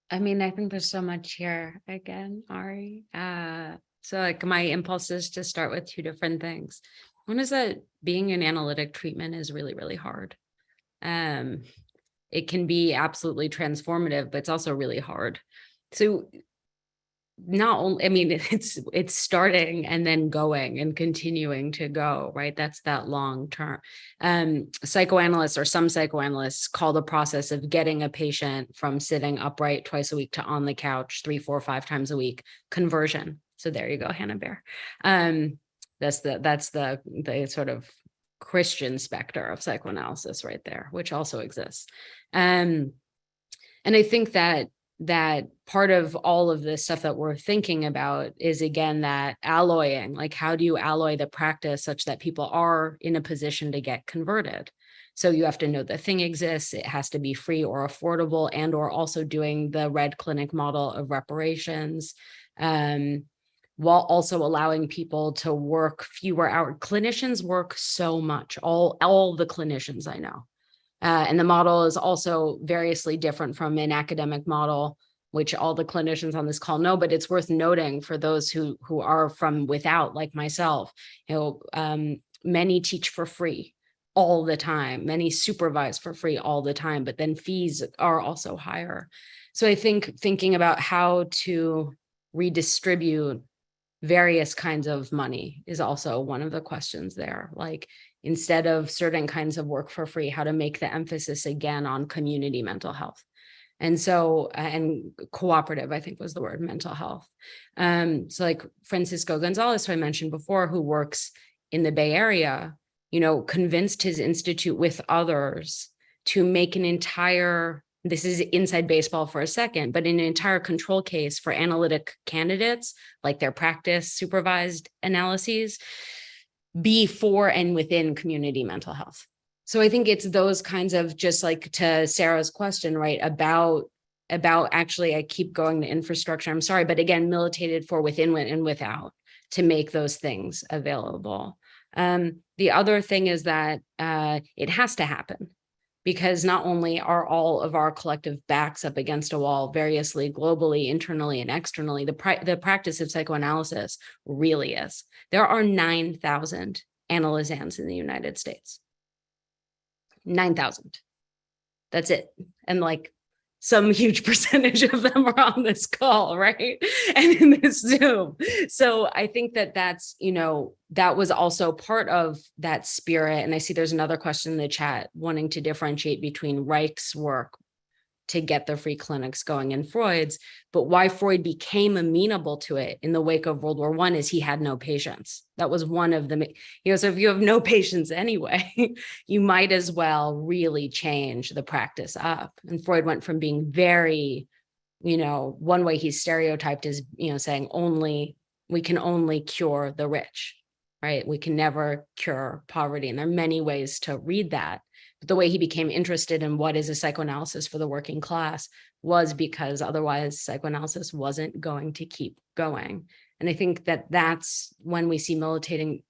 I mean, I think there's so much here again, Ari. So like my impulse is to start with two different things. One is that being an analytic treatment is really, really hard. It can be absolutely transformative, but it's also really hard. So not only, I mean, it's starting and then going and continuing to go, right? That's that long term. Psychoanalysts, or some psychoanalysts, call the process of getting a patient from sitting upright twice a week to on the couch 3, 4, 5 times a week conversion. So there you go, Hannah Bear. That's the sort of Christian specter of psychoanalysis right there, which also exists. And I think that part of all of this stuff that we're thinking about is, again, that alloying, like how do you alloy the practice such that people are in a position to get converted? So you have to know the thing exists, it has to be free or affordable, and or also doing the red clinic model of reparations, while also allowing people to work fewer hours. Clinicians work so much, all the clinicians I know. And the model is also variously different from an academic model, which all the clinicians on this call know, but it's worth noting for those who are from without, like myself, many teach for free all the time, many supervise for free all the time, but then fees are also higher. So I think thinking about how to redistribute various kinds of money is also one of the questions there. Like, instead of certain kinds of work for free, how to make the emphasis again on community mental health. And so, and cooperative, I think was the word, mental health. So like Francisco Gonzalez, who I mentioned before, who works in the Bay Area, you know, convinced his institute with others to make an entire, this is inside baseball for a second, but an entire control case for analytic candidates, like their practice supervised analyses, be for and within community mental health. So I think it's those kinds of, just like to Sarah's question, right, about actually, I keep going to infrastructure, I'm sorry, but again, militated for within and without to make those things available. The other thing is that it has to happen, because not only are all of our collective backs up against a wall variously, globally, internally, and externally, the practice of psychoanalysis really is. There are 9,000 analysans in the United States. 9,000. That's it. And like some huge percentage of them are on this call, right? And in this Zoom. So I think that that's, you know, that was also part of that spirit. And I see there's another question in the chat wanting to differentiate between Reich's work to get the free clinics going and Freud's, but why Freud became amenable to it in the wake of World War I is he had no patients. That was one of the, you know, so if you have no patients anyway, you might as well really change the practice up. And Freud went from being very, you know, one way he's stereotyped is, you know, saying we can only cure the rich, right? We can never cure poverty. And there are many ways to read that. But the way he became interested in what is a psychoanalysis for the working class was because otherwise psychoanalysis wasn't going to keep going. And I think that that's when we see militating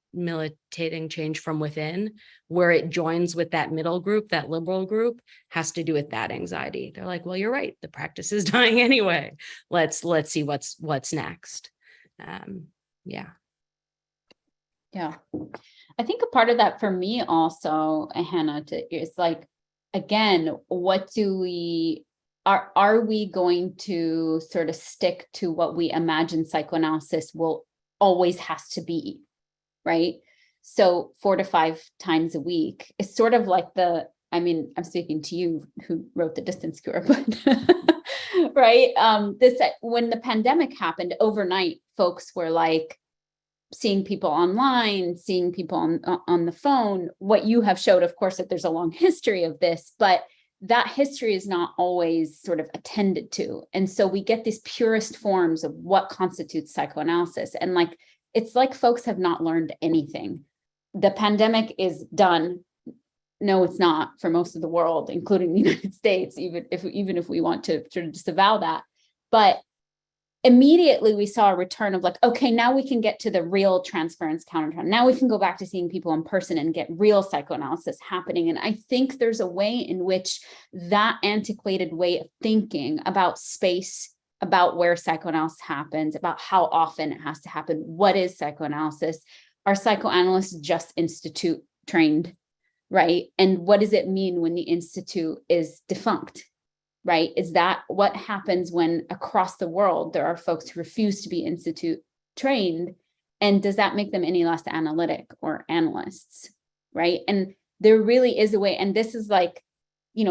change from within, where it joins with that middle group, that liberal group, has to do with that anxiety. They're like, well, you're right, the practice is dying anyway. Let's see what's next. Yeah. I think a part of that for me also, Hannah, is like, again, what do are we going to sort of stick to what we imagine psychoanalysis will always has to be, right? So 4 to 5 times a week is sort of like I'm speaking to you who wrote The Distance Cure, but right. When the pandemic happened overnight, folks were like seeing people online, seeing people on the phone. What you have showed, of course, that there's a long history of this, but that history is not always sort of attended to. And so we get these purest forms of what constitutes psychoanalysis. And like, it's like folks have not learned anything. The pandemic is done. No, it's not for most of the world, including the United States, even if we want to sort of disavow that. But immediately we saw a return of like, okay, now we can get to the real transference countertrend. Now we can go back to seeing people in person and get real psychoanalysis happening. And I think there's a way in which that antiquated way of thinking about space, about where psychoanalysis happens, about how often it has to happen, what is psychoanalysis? Are psychoanalysts just institute trained, right? And what does it mean when the institute is defunct? Right? Is that what happens when across the world there are folks who refuse to be institute trained? And does that make them any less analytic or analysts? Right? And there really is a way, and this is like,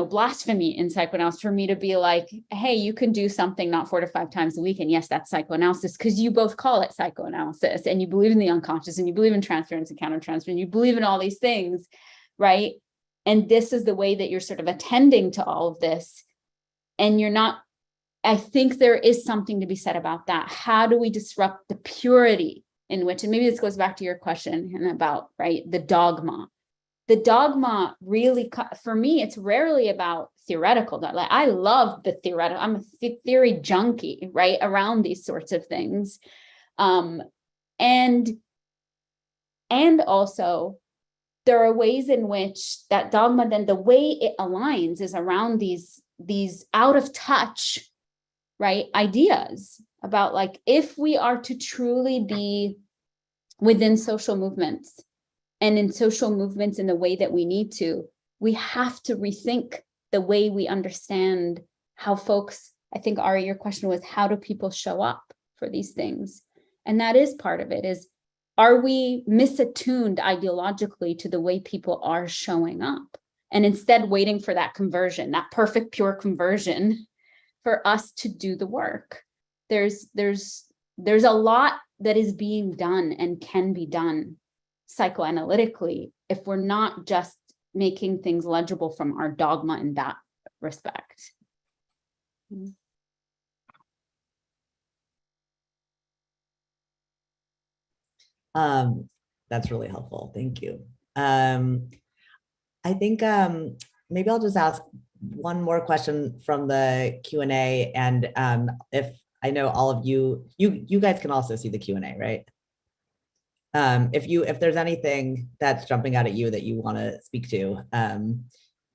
blasphemy in psychoanalysis for me to be like, hey, you can do something not 4 to 5 times a week. And yes, that's psychoanalysis, because you both call it psychoanalysis and you believe in the unconscious and you believe in transference and countertransference and you believe in all these things, right? And this is the way that you're sort of attending to all of this. And you're not, I think there is something to be said about that. How do we disrupt the purity in which, and maybe this goes back to your question and about, right, the dogma. The dogma really, for me, it's rarely about theoretical. Like, I love the theoretical, I'm a theory junkie, right, around these sorts of things. And also, there are ways in which that dogma, then the way it aligns is around these out of touch, right, ideas about like, if we are to truly be within social movements and in social movements in the way that we need to, we have to rethink the way we understand how folks, I think, Ari, your question was, how do people show up for these things? And that is part of it, is, are we misattuned ideologically to the way people are showing up? And instead waiting for that conversion, that perfect, pure conversion for us to do the work. There's a lot that is being done and can be done psychoanalytically if we're not just making things legible from our dogma in that respect. That's really helpful. Thank you. I think maybe I'll just ask one more question from the Q&A, and if I know all of you guys can also see the Q&A, right? If there's anything that's jumping out at you that you want to speak to,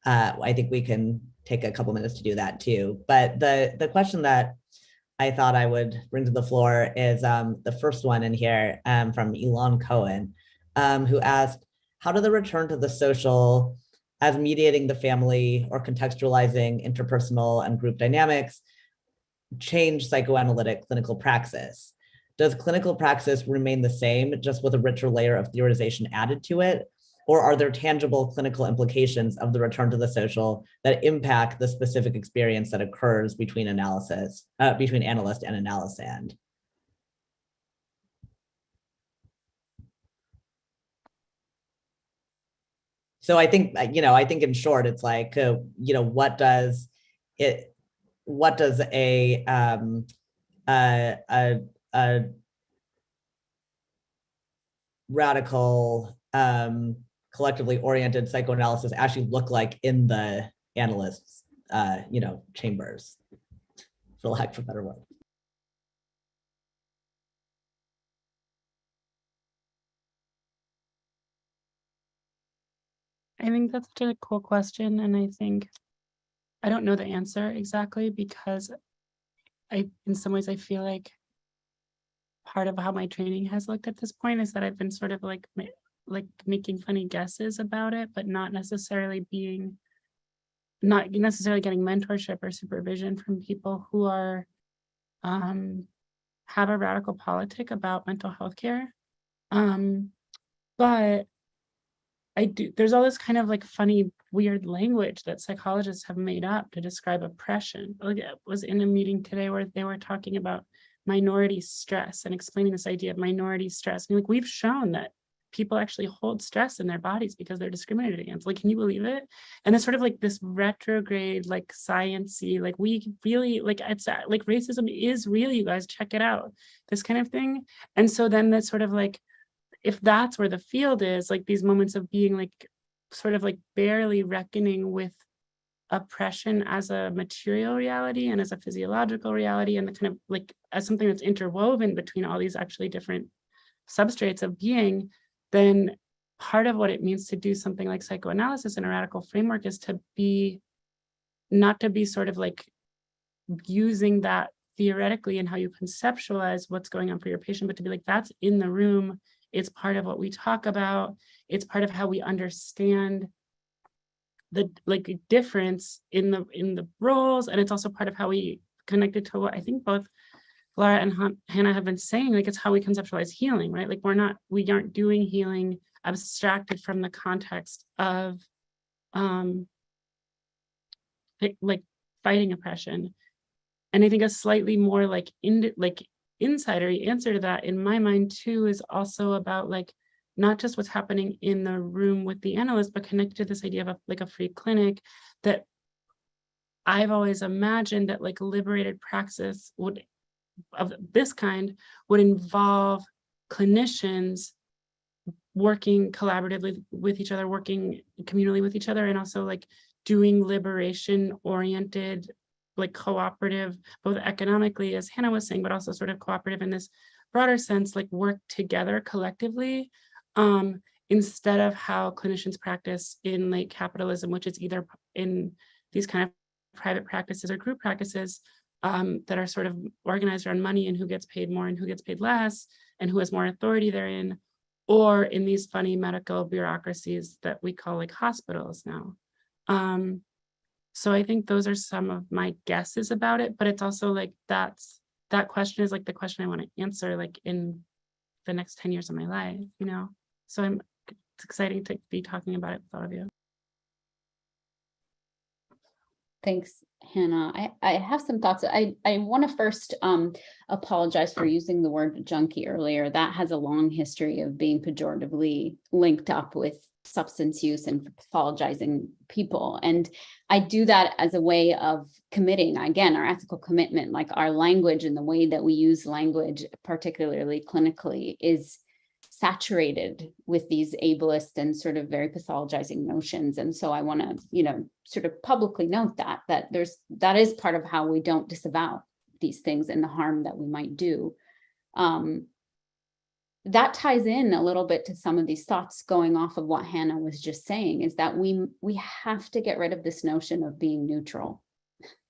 I think we can take a couple minutes to do that too. But the question that I thought I would bring to the floor is the first one in here from Elon Cohen, who asked, how do the return to the social as mediating the family or contextualizing interpersonal and group dynamics change psychoanalytic clinical praxis? Does clinical praxis remain the same, just with a richer layer of theorization added to it? Or are there tangible clinical implications of the return to the social that impact the specific experience that occurs between analyst and analysand? So I think, in short, it's like, what does a radical, collectively oriented psychoanalysis actually look like in the analysts, chambers, for lack of a better word? I think that's such a cool question. And I think I don't know the answer exactly, because in some ways, I feel like part of how my training has looked at this point is that I've been sort of like making funny guesses about it, but not necessarily getting mentorship or supervision from people who are have a radical politic about mental health care. But there's all this kind of like funny, weird language that psychologists have made up to describe oppression. Like, I was in a meeting today where they were talking about minority stress and explaining this idea of minority stress. And like, we've shown that people actually hold stress in their bodies because they're discriminated against. Like, can you believe it? And it's sort of like this retrograde, like science-y, like we really, like, it's like racism is real, you guys, check it out, this kind of thing. And so then that's sort of like, if that's where the field is, like these moments of being like, sort of like barely reckoning with oppression as a material reality and as a physiological reality, and the kind of like as something that's interwoven between all these actually different substrates of being, then part of what it means to do something like psychoanalysis in a radical framework is to be, not to be sort of like using that theoretically and how you conceptualize what's going on for your patient, but to be like, that's in the room. It's part of what we talk about. It's part of how we understand the like difference in the roles. And it's also part of how we connect it to what I think both Laura and Hannah have been saying, like it's how we conceptualize healing, right? Like we aren't doing healing abstracted from the context of like fighting oppression. And I think a slightly more like insidery answer to that in my mind too is also about like not just what's happening in the room with the analyst, but connected to this idea of like a free clinic, that I've always imagined that like liberated praxis of this kind would involve clinicians working collaboratively with each other, working communally with each other, and also like doing liberation oriented, like cooperative, both economically, as Hannah was saying, but also sort of cooperative in this broader sense, like work together collectively, instead of how clinicians practice in late capitalism, which is either in these kind of private practices or group practices that are sort of organized around money and who gets paid more and who gets paid less and who has more authority therein, or in these funny medical bureaucracies that we call like hospitals now. So I think those are some of my guesses about it, but it's also like that question is like the question I want to answer like in the next 10 years of my life, you know? So it's exciting to be talking about it with all of you. Thanks, Hannah. I have some thoughts. I want to first apologize for using the word junkie earlier. That has a long history of being pejoratively linked up with substance use and pathologizing people. And I do that as a way of committing, again, our ethical commitment, like our language and the way that we use language, particularly clinically, is saturated with these ableist and sort of very pathologizing notions. And so I want to, sort of publicly note that is part of how we don't disavow these things and the harm that we might do. That ties in a little bit to some of these thoughts going off of what Hannah was just saying, is that we have to get rid of this notion of being neutral.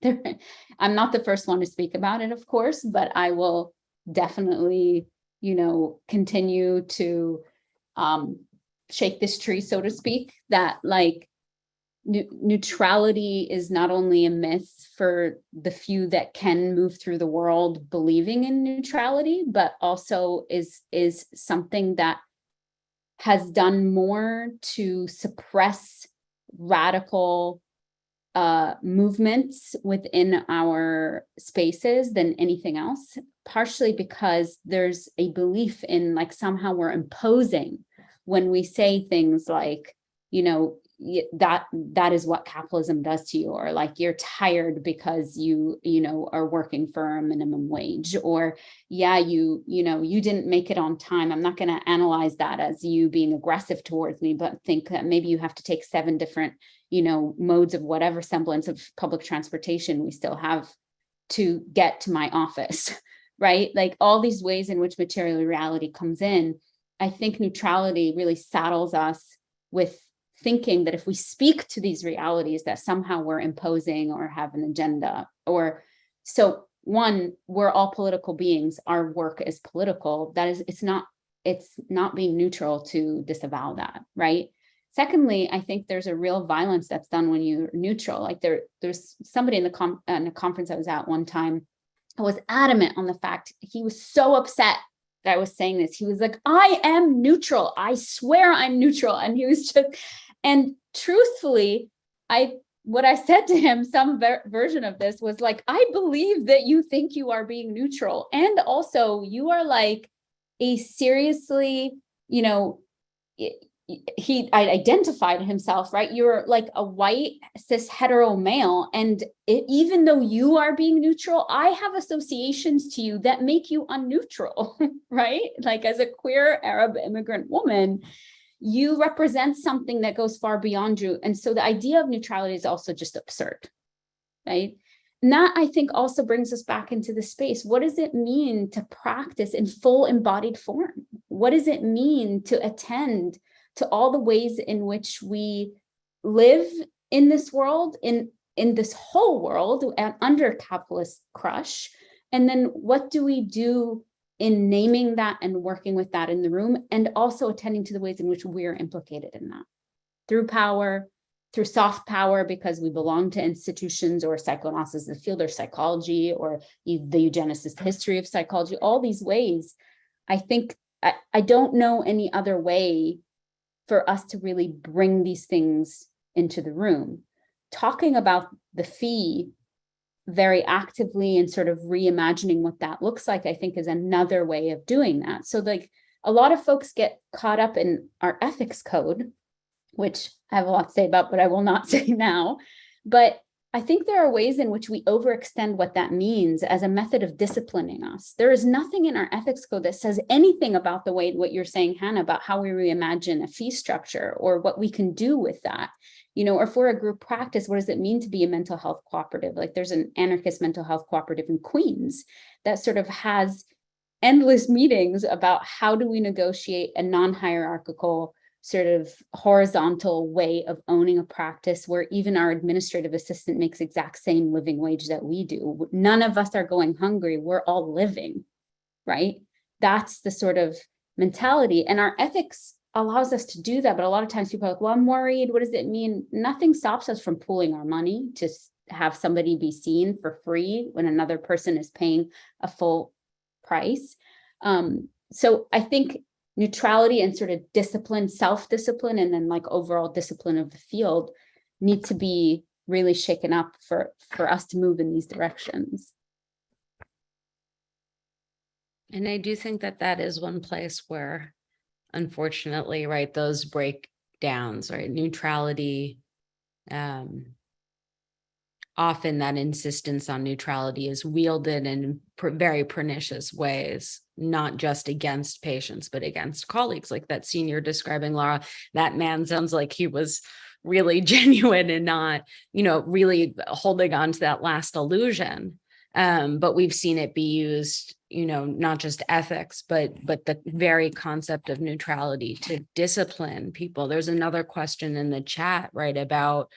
I'm not the first one to speak about it, of course, but I will definitely, continue to shake this tree, so to speak, that like neutrality is not only a myth for the few that can move through the world believing in neutrality, but also is something that has done more to suppress radical movements within our spaces than anything else, partially because there's a belief in like somehow we're imposing when we say things like, that is what capitalism does to you, or like you're tired because you are working for a minimum wage, or you didn't make it on time. I'm not going to analyze that as you being aggressive towards me, but think that maybe you have to take 7 different modes of whatever semblance of public transportation we still have to get to my office, right? Like all these ways in which material reality comes in. I think neutrality really saddles us with thinking that if we speak to these realities that somehow we're imposing or have an agenda, or so one, we're all political beings, our work is political. That is, it's not being neutral to disavow that, right? Secondly, I think there's a real violence that's done when you're neutral. Like there's somebody in a conference I was at one time, I was adamant on the fact he was so upset that I was saying this, he was like, I am neutral. I swear I'm neutral. And he was just, and truthfully, what I said to him, some version of this was like, I believe that you think you are being neutral. And also you are like a seriously, you know, I identified himself, right? You're like a white cis hetero male. And even though you are being neutral, I have associations to you that make you unneutral, right? Like as a queer Arab immigrant woman, you represent something that goes far beyond you. And so the idea of neutrality is also just absurd, right? And that, I think, also brings us back into the space. What does it mean to practice in full embodied form? What does it mean to attend to all the ways in which we live in this world, in this whole world under capitalist crush? And then what do we do in naming that and working with that in the room, and also attending to the ways in which we are implicated in that through power, through soft power, because we belong to institutions or psychoanalysis, the field, or psychology, or the eugenicist history of psychology, all these ways. I think I don't know any other way for us to really bring these things into the room. Talking about the fee very actively and sort of reimagining what that looks like, I think, is another way of doing that. So like a lot of folks get caught up in our ethics code, which I have a lot to say about, but I will not say now. But I think there are ways in which we overextend what that means as a method of disciplining us. There is nothing in our ethics code that says anything about the way, what you're saying, Hannah, about how we reimagine a fee structure or what we can do with that. You know, or for a group practice, what does it mean to be a mental health cooperative? Like there's an anarchist mental health cooperative in Queens that sort of has endless meetings about how do we negotiate a non-hierarchical sort of horizontal way of owning a practice where even our administrative assistant makes exact same living wage that we do. None of us are going hungry. We're all living, right? That's the sort of mentality. And our ethics allows us to do that. But a lot of times people are like, well, I'm worried. What does it mean? Nothing stops us from pooling our money to have somebody be seen for free when another person is paying a full price. So I think neutrality and sort of discipline, self-discipline, and then like overall discipline of the field need to be really shaken up for us to move in these directions. And I do think that that is one place where, unfortunately, right, those breakdowns, right, neutrality, often that insistence on neutrality is wielded in very pernicious ways, not just against patients, but against colleagues. Like that scene you're describing, Laura, that man sounds like he was really genuine and not, you know, really holding on to that last illusion. But we've seen it be used, you know, not just ethics, but the very concept of neutrality to discipline people. There's another question in the chat, right, about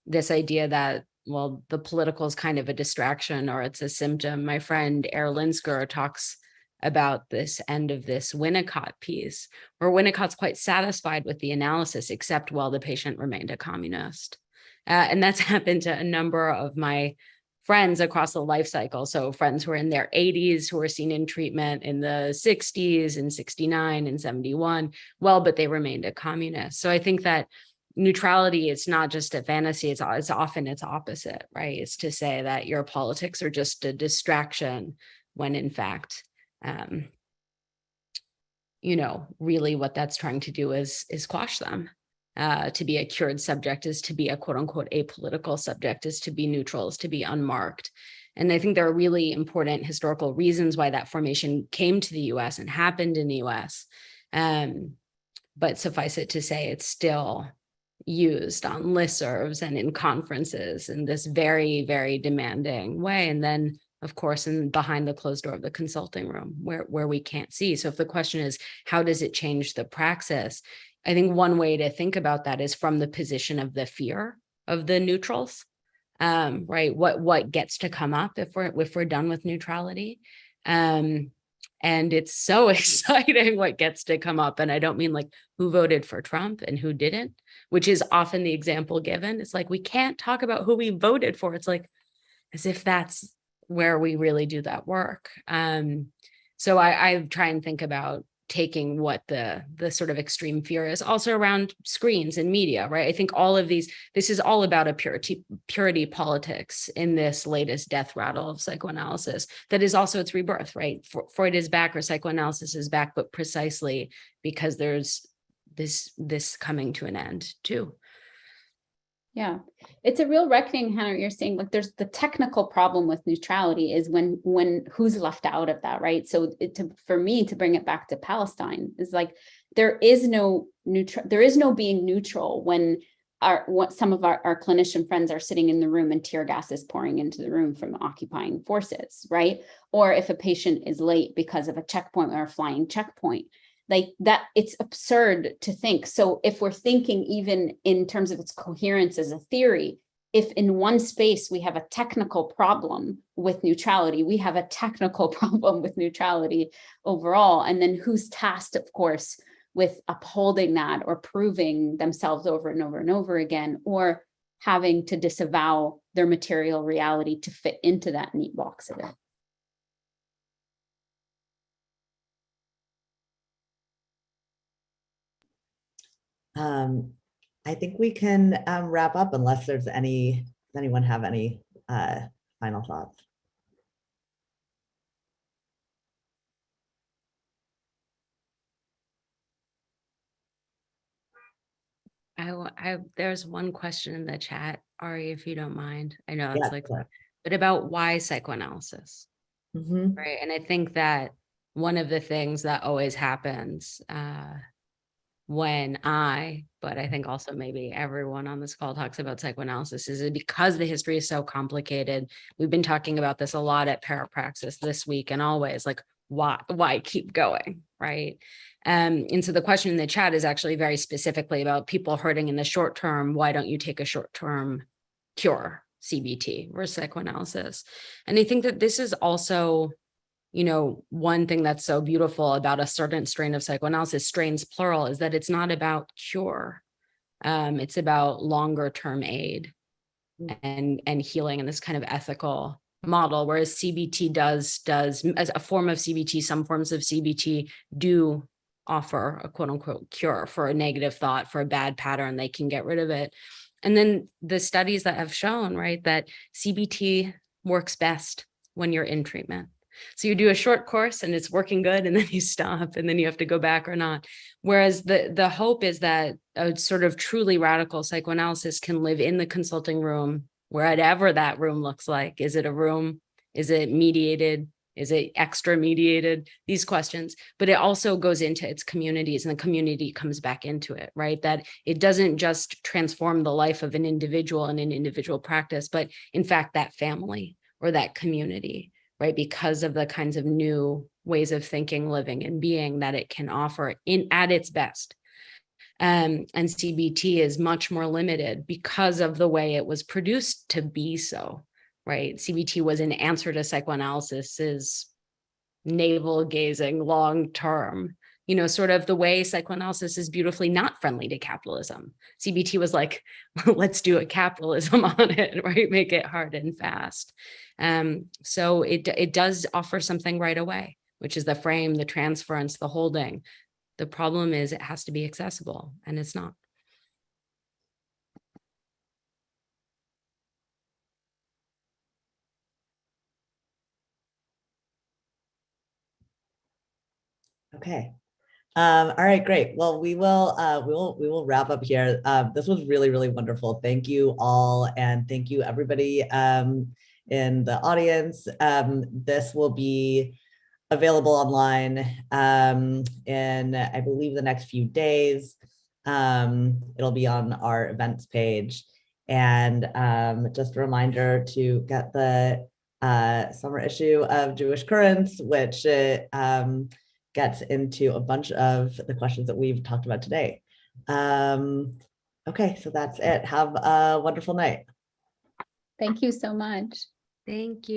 this idea that, well, the political is kind of a distraction or it's a symptom. My friend Aaron Linsker talks about this end of this Winnicott piece, where Winnicott's quite satisfied with the analysis, except while the patient remained a communist. And that's happened to a number of my friends across the life cycle. So friends who are in their 80s, who were seen in treatment in the 60s and 69 and 71, well, but they remained a communist. So I think that neutrality is not just a fantasy, it's often its opposite, right? It's to say that your politics are just a distraction when in fact, you know, really what that's trying to do is quash them. To be a cured subject is to be a quote unquote apolitical subject, is to be neutral, is to be unmarked. And I think there are really important historical reasons why that formation came to the US and happened in the US. But suffice it to say, it's still used on listservs and in conferences in this very, very demanding way. And then, of course, behind the closed door of the consulting room where we can't see. So if the question is, how does it change the praxis? I think one way to think about that is from the position of the fear of the neutrals, right? What gets to come up if we're done with neutrality? And it's so exciting what gets to come up. And I don't mean like who voted for Trump and who didn't, which is often the example given. It's like, we can't talk about who we voted for. It's like, as if that's where we really do that work. So I try and think about taking what the sort of extreme fear is also around screens and media, right? I think all of this is all about a purity politics in this latest death rattle of psychoanalysis that is also its rebirth, right? Freud is back, or psychoanalysis is back, but precisely because there's this coming to an end too. Yeah, it's a real reckoning, Hannah. You're saying, like, there's the technical problem with neutrality is when who's left out of that, right? So for me to bring it back to Palestine is like, there is no being neutral when some of our clinician friends are sitting in the room and tear gas is pouring into the room from occupying forces, right? Or if a patient is late because of a checkpoint or a flying checkpoint. Like that, it's absurd to think. So if we're thinking even in terms of its coherence as a theory, if in one space we have a technical problem with neutrality, we have a technical problem with neutrality overall. And then who's tasked, of course, with upholding that or proving themselves over and over and over again, or having to disavow their material reality to fit into that neat box of it. I think we can wrap up unless does anyone have any final thoughts? There's one question in the chat, Ari, if you don't mind. I know it's Yeah, but about why psychoanalysis, right? And I think that one of the things that always happens but I think also maybe everyone on this call talks about psychoanalysis is because the history is so complicated. We've been talking about this a lot at Parapraxis this week and always, like, why keep going, right? And so the question in the chat is actually very specifically about people hurting in the short term. Why don't you take a short-term cure, CBT versus psychoanalysis? And I think that this is also, one thing that's so beautiful about a certain strain of psychoanalysis, strains plural, is that it's not about cure. It's about longer term aid and healing in this kind of ethical model, whereas CBT does as a form of CBT, some forms of CBT do offer a quote unquote cure for a negative thought, for a bad pattern. They can get rid of it. And then the studies that have shown, right, that CBT works best when you're in treatment. So you do a short course and it's working good, and then you stop, and then you have to go back or not. Whereas the hope is that a sort of truly radical psychoanalysis can live in the consulting room, wherever that room looks like. Is it a room? Is it mediated? Is it extra mediated? These questions. But it also goes into its communities, and the community comes back into it, right? That it doesn't just transform the life of an individual in an individual practice, but in fact, that family or that community, right? Because of the kinds of new ways of thinking, living, and being that it can offer at its best. And CBT is much more limited because of the way it was produced to be so, right? CBT was an answer to psychoanalysis's navel gazing long term, sort of the way psychoanalysis is beautifully not friendly to capitalism. CBT was like, let's do a capitalism on it, right? Make it hard and fast. So it does offer something right away, which is the frame, the transference, the holding. The problem is it has to be accessible, and it's not. Okay. All right, great. Well, we will wrap up here. This was really, really wonderful. Thank you all, and thank you everybody in the audience. This will be available online in, I believe, the next few days. It'll be on our events page. And just a reminder to get the summer issue of Jewish Currents, which gets into a bunch of the questions that we've talked about today. Okay, so that's it. Have a wonderful night. Thank you so much. Thank you.